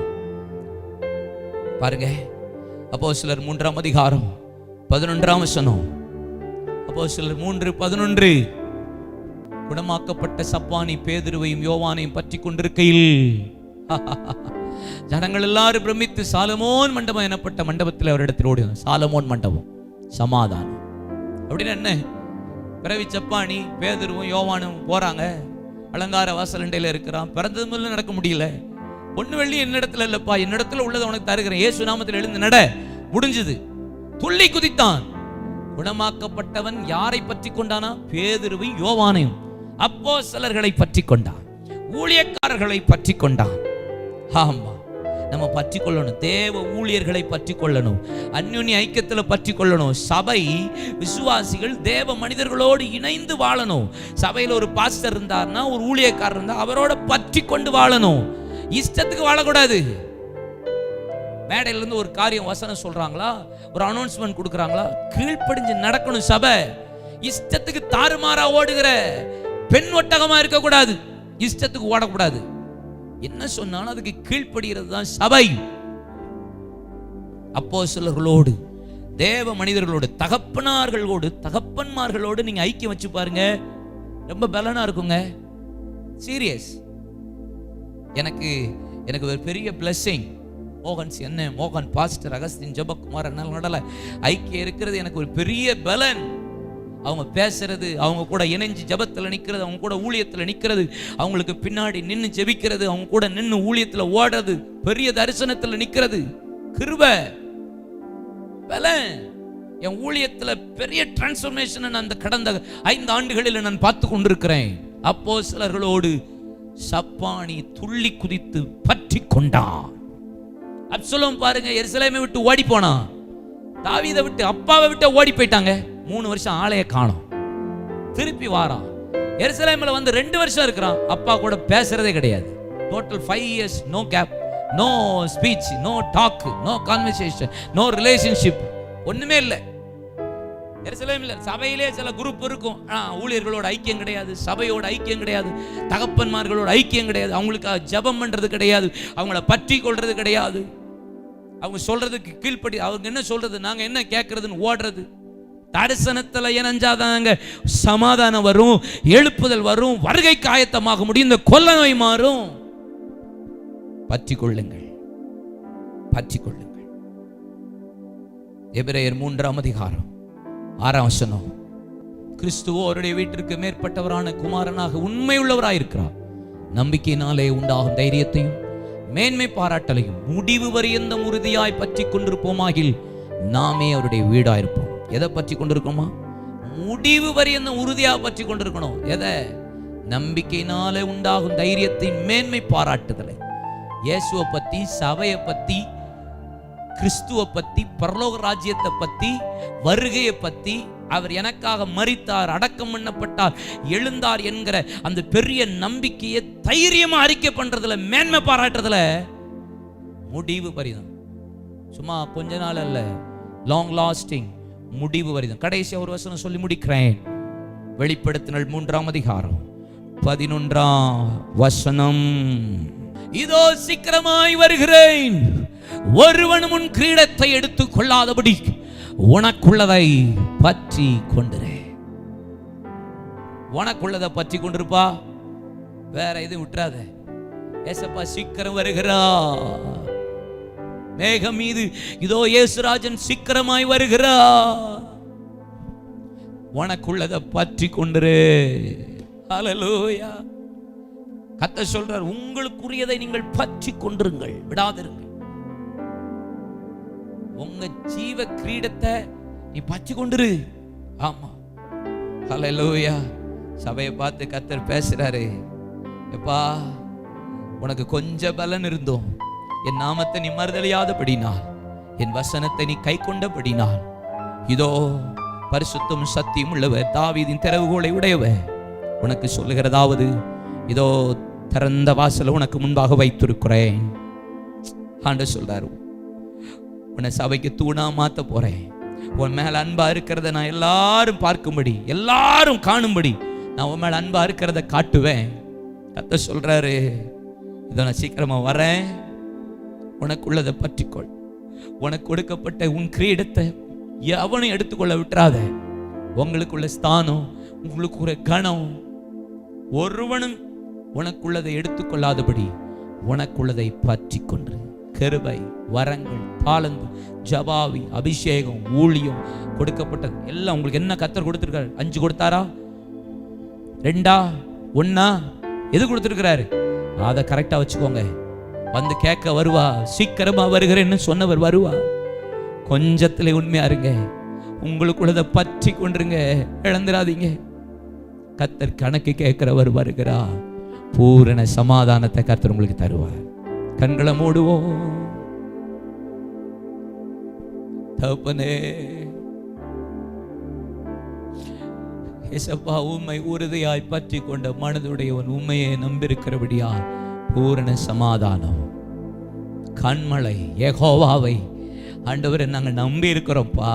பாருங்க. அப்போஸ்தலர் 3ஆம் அதிகாரம் 11ஆம் வசனம். அப்போஸ்தலர் 3:11. குணமாக்கப்பட்ட சப்பானி பேதுருவையும் யோவானையும் பற்றி கொண்டிருக்கையில் ஜனங்கள் எல்லாரும் பிரமித்து சாலமோன் மண்டபம் எனப்பட்ட மண்டபத்தில் அவரிடத்தில் ஓடினார். சாலமோன் மண்டபம், சமாதானம் அப்படின்னு என்ன? பிறவி சப்பானி பேதுருவும் யோவானும் போறாங்க. அலங்கார வாசலண்டையில இருக்கிறான். பிறந்தது முதல்ல நடக்க முடியல. பொண்ணு வெள்ளி என்னிடத்துல இல்லப்பா, என்னிடத்துல உள்ளதை உனக்கு தருகிறேன், இயேசு நாமத்தில் எழுந்து நட. முடிஞ்சது. துள்ளி குதித்தான். குணமாக்கப்பட்டவன் யாரை பற்றி கொண்டானா? பேதுருவையும் யோவானையும், அப்போஸ்தலர்களை பற்றி கொண்டான், ஊழியக்காரர்களை பற்றி கொண்டான். ஆமா, நம்ம பற்றி கொள்ளணும். தேவ ஊழியர்களை பற்றி கொள்ளணும். அந்யோன்ய ஐக்கியத்தில் பற்றி கொள்ளணும். சபை விசுவாசிகள் தேவ மனிதர்களோடு இணைந்து வாழணும். சபையில் ஒரு பாஸ்டர் இருந்தார்னா, ஒரு ஊழியக்காரர் இருந்தா அவரோட பற்றி கொண்டு வாழணும். இஷ்டத்துக்கு வாழக்கூடாது. மேடையில இருந்து ஒரு காரியம் வசனம் சொல்றாங்களா, ஒரு அனௌன்ஸ்மெண்ட் கொடுக்கறாங்களா, கீழ்ப்படிஞ்சு நடக்கணும். சபை இஷ்டத்துக்கு தாறுமாறா ஓடுகிற பெண் ஒட்டகமா இருக்க கூடாது. இஷ்டத்துக்கு ஓடக்கூடாது. என்ன சொன்னாலும் அதுக்கு கீழ்ப்படுகிறது தான் சபை. அப்போஸ்தலர்களோடு, தேவ மனிதர்களோடு, தகப்பன்மார்களோடு நீங்க ஐக்கியம் வச்சு பாருங்க, ரொம்ப பலனா இருக்குங்க. சீரியஸ். எனக்கு ஒரு பெரிய பிளெஸிங். மோகன் பாஸ்டர் அகஸ்தின் ஜெபக்குமார் நடுல ஐக்கியம் இருக்கிறது எனக்கு ஒரு பெரிய பலன். அவங்க பேசுறது, அவங்க கூட இணைஞ்சு ஜெபத்தில் நிற்கிறது, அவங்க கூட ஊழியத்தில் நிற்கிறது, அவங்களுக்கு பின்னாடி நின்று ஜெபிக்கிறது, அவங்க கூட நின்று ஊழியத்தில் ஓடுறது, பெரிய தரிசனத்தில் நிற்கிறது, கிருபை பலன். என் ஊழியத்தில் பெரிய டிரான்ஸ்ஃபர்மேஷன் நான் அந்த கடந்த 5 ஆண்டுகளில் நான் பார்த்து கொண்டிருக்கிறேன். அப்போஸ்தலர்களோடு சப்பானி துள்ளி குதித்து பற்றி கொண்டான். அப்சலோம் பாருங்க, எருசலேமை விட்டு ஓடி போனான். தாவீதை விட்டு, அப்பாவை விட்டு ஓடி போயிட்டாங்க. 3 வருஷம் ஆளைய காணோம். திருப்பி வாரான். எருசலேமில் வந்து 2 வருஷம் இருக்கிறான். அப்பா கூட பேசுறதே கிடையாது. Total 5 years, no gap, no speech, no talk, no conversation, no relationship, ஒண்ணுமே இல்லை. எருசலேமில் சபையிலே சில குரூப் இருக்கும், ஊழியர்களோட ஐக்கியம் கிடையாது, சபையோட ஐக்கியம் கிடையாது, தகப்பன்மார்களோட ஐக்கியம் கிடையாது, அவங்களுக்காக ஜெபம் பண்றது கிடையாது, அவங்கள பற்றி கொள்றது கிடையாது, அவங்க சொல்றதுக்கு கீழ்ப்படி, அவங்க என்ன சொல்றது நாங்க என்ன கேட்கறதுன்னு ஓடுறது. தரிசனத்துல இணைஞ்சாதாங்க சமாதானம் வரும், எழுப்புதல் வரும், வருகை காயத்தமாக முடியும், இந்த கொள்ள நோய் மாறும். பற்றி கொள்ளுங்கள், பற்றி கொள்ளுங்கள். எபிரேயர் 3:6 கிறிஸ்துவோ அவருடைய வீட்டிற்கு மேற்பட்டவரான குமாரனாக உண்மை உள்ளவராயிருக்கிறார். நம்பிக்கையினாலே உண்டாகும் தைரியத்தையும் மேன்மை பாராட்டலையும் முடிவு வரையந்த உறுதியாய் பற்றி கொண்டிருப்போமாகில் நாமே அவருடைய வீடாயிருப்போம். எதை பற்றி கொண்டிருக்கோமா? முடிவு வரையந்த உறுதியாக பற்றி கொண்டிருக்கணும். எதை? நம்பிக்கையினாலே உண்டாகும் தைரியத்தின் மேன்மை பாராட்டுதலை. இயேசுவை பத்தி, சபையை பத்தி, கிறிஸ்துவை பத்தி, பரலோக ராஜ்யத்தை பத்தி, வருகையை பத்தி, அவர் எனக்காக மரித்தார், அடக்கம் பண்ணப்பட்டார், எழுந்தார் என்கிற அந்த பெரிய நம்பிக்கையை தைரியமா அறிக்கை பண்றதுல, மேன்மை பாராட்டுறதுல முடிவு பரிதம். சும்மா கொஞ்ச நாள் அல்ல, லாங் லாஸ்டிங், முடிவு வரைதான். கடைசியா ஒரு வசனம் சொல்லி முடிக்கிறேன். வெளிப்படுத்தினல் 3:11 இதோ சீக்கிரமாய் வருகிறேன், ஒருவனும் உன் கிரீடத்தை எடுத்துக் கொள்ளாதபடி உனக்குள்ளதை பற்றி கொண்டிரு. உனக்குள்ளதை பற்றி கொண்டிருப்பா, வேற எதுவும் விட்டுறாத. ஏசப்பா சீக்கிரம் வருகிறா. மேகம் மீது இதோ இயேசுராஜன் சீக்கிரமாய் வருகிறா. உனக்குள்ளதை பற்றி கொண்டிரு. ஹல்லேலூயா. கர்த்தர் சொல்றார், உங்களுக்குரியதை நீங்கள் பற்றி கொண்டிருங்கள், விடாதிருங்கள். உங்க ஜீவ கிரீடத்தை நீ பற்றி கொண்டிரு. ஆமா, ஹல்லேலூயா. சபையை பார்த்து கர்த்தர் பேசுறாரு, எப்பா உனக்கு கொஞ்சம் பலன் இருந்தோம், என் நாமத்தை நீ மறுதலியாதபடினால், என் வசனத்தை நீ கை கொண்டபடினால், இதோ பரிசுத்தம் சத்தியம் உள்ளவர், தாவீதின் திறவுகோலை உடையவர் உனக்கு சொல்லுகிறதாவது, இதோ திறந்த வாசல் உனக்கு முன்பாக வைத்திருக்கிறேன். ஆண்டவர் சொல்றாரு, உன்னை சபைக்கு தூணா மாத்த போறேன். உன் மேல அன்பா இருக்கிறத நான் எல்லாரும் பார்க்கும்படி, எல்லாரும் காணும்படி நான் உன் மேல அன்பா இருக்கிறத காட்டுவேன். கர்த்தர் சொல்றாரு, இதோ நான் சீக்கிரமா வரேன், உனக்குள்ளதை பற்றிக்கொள். உனக்கு கொடுக்கப்பட்ட உன் கிரீடத்தை எவனும் எடுத்துக்கொள்ள விட்டுறாத. உங்களுக்குள்ள ஸ்தானம், உங்களுக்கு ஒரு கணம், ஒருவனும் உனக்குள்ளதை எடுத்துக்கொள்ளாதபடி உனக்குள்ளதை பற்றி கொண்டு, கிருபை, வரங்கள், தாளந்து, ஜபாவி, அபிஷேகம், ஊழியம் கொடுக்கப்பட்டது எல்லாம் உங்களுக்கு என்ன கர்த்தர் கொடுத்திருக்காரு? 5 கொடுத்தாரா? 2 1 எது கொடுத்திருக்கிறாரு? அதை கரெக்டா வச்சுக்கோங்க. வந்து கேட்க வருவா, சீக்கிரமா வருகிறேன்னு சொன்னவர் வருவா. கொஞ்சத்திலே உண்மையா இருங்க, உங்களுக்குள்ளதை பற்றி கொண்டுருங்க, இழந்துடாதீங்க. கர்த்தர் கணக்கு கேட்கிறவர் வருகிறா. பூரண சமாதானத்தை கர்த்தர் உங்களுக்கு தருவார். கண்களை மூடுவோம். தகப்பனே, இயேசப்பா உம்மை உறுதியாய் பற்றி கொண்ட மனதுடையவன் உண்மையை நம்பியிருக்கிறபடியா பூரண சமாதானம், கண்மலை யெகோவாவை ஆண்டவரை நாங்கள் நம்பி இருக்கிறோம்ப்பா.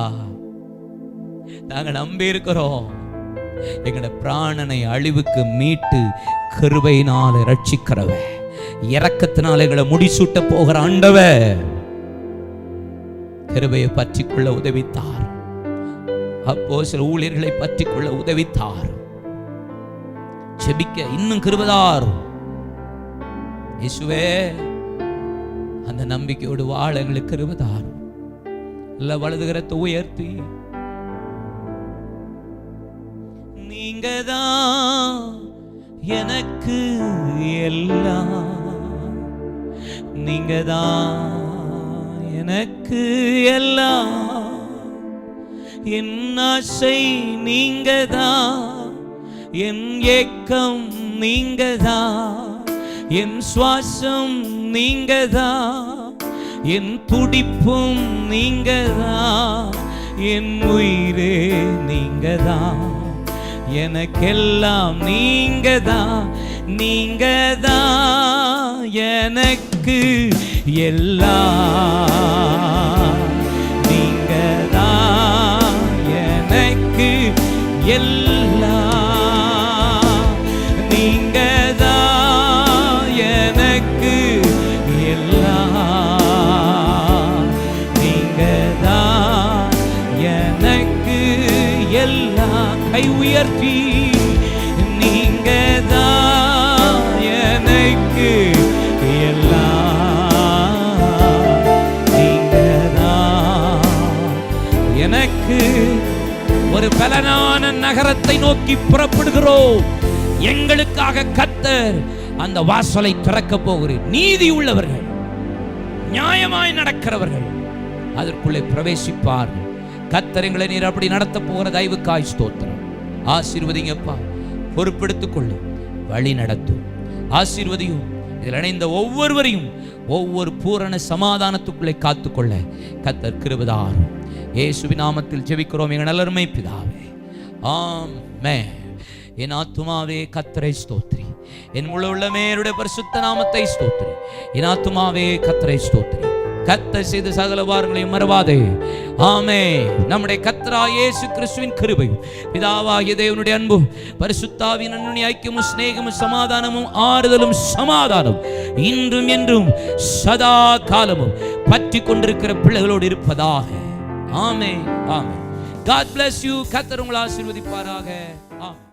நாங்கள் நம்பி இருக்கிறோம். எங்களோட பிராணனை அழிவுக்கு மீட்டு கிருபையினால ரட்சிக்கிறவ, இரக்கத்தினால எங்களை முடிசூட்ட போகிற ஆண்டவர் கிருபையை பற்றி கொள்ள உதவித்தார். அப்போஸ்தல ஊழியர்களை பற்றி கொள்ள உதவித்தார். ஜெபிக்க இன்னும் கிருபைதார். இயேசுவே, அந்த நம்பிக்கையோடு வாழ எங்களுக்கு கிருபைதார். இல்ல வலதுகரத்தை உயர்த்தி, நீங்கதான் எனக்கு எல்லாம், நீங்கதான் எனக்கு எல்லாம், என் ஆசை நீங்கதான், என் ஏக்கம் நீங்கதான், என் சுவாசம் நீங்கதான், என் துடிப்பும் நீங்கதான், என் உயிரே நீங்கதான், எனக்கெல்லாம் நீங்கதான், நீங்கதான் எனக்கு எல்லாம், நீங்கதான் எனக்கு எல்லாம் நீங்கதான் எனக்கு எல்லாம் நீங்கதான் எனக்கு எல்லாம் கை உயர்த்தி நீங்கதான் எனக்கு எனக்கு ஒரு பலனான நகரத்தை நோக்கி புறப்படுகிறோம். எங்களுக்காக கர்த்தர் அந்த வாசலை திறக்க போகிறேன். நீதி உள்ளவர்கள், நியாயமாய் நடக்கிறவர்கள் அதற்குள்ளே பிரவேசிப்பார்கள். கர்த்தர் எங்களை நீர் அப்படி நடத்த போகிற தயவுக்காய் ஸ்தோத்திரம். ஆசீர்வதிங்கப்பா, பொறுப்பெடுத்துக் கொள்ளும், வழி நடத்தும், ஆசீர்வதியும். இதில் இணைந்த ஒவ்வொருவரையும் ஒவ்வொரு பூரண சமாதானத்துக்குள்ளே காத்துக்கொள்ள கர்த்தர் கிருபைதாரும். இயேசுவின் நாமத்தில் ஜெபிக்கிறோம் எங்கள் நல்லருமை பிதாவே, ஆமென். என் ஆத்துமாவே கர்த்தரை ஸ்தோத்திரி, என் முழு உள்ளமே அவருடைய பரிசுத்த நாமத்தை ஸ்தோத்திரி. என் ஆத்துமாவே கர்த்தரை ஸ்தோத்திரி. கர்த்தர் செய்த சகல வாரங்களையும் மறவாதே. ஆமென். நம்முடைய கர்த்தராகிய இயேசு கிறிஸ்துவின் கிருபையும் பிதாவாகிய தேவனுடைய அன்பும் பரிசுத்தாவின் அன்யோன்ய ஐக்கியமும் சிநேகமும் சமாதானமும் ஆறுதலும் சமாதானம் இன்றும் என்றும் சதா காலமும் பற்றி கொண்டிருக்கிற பிள்ளைகளோடு இருப்பதாக. ஆமென். ஆமென். God bless you. கர்த்தர் உங்களை ஆசீர்வதிப்பாராக. ஆமென்.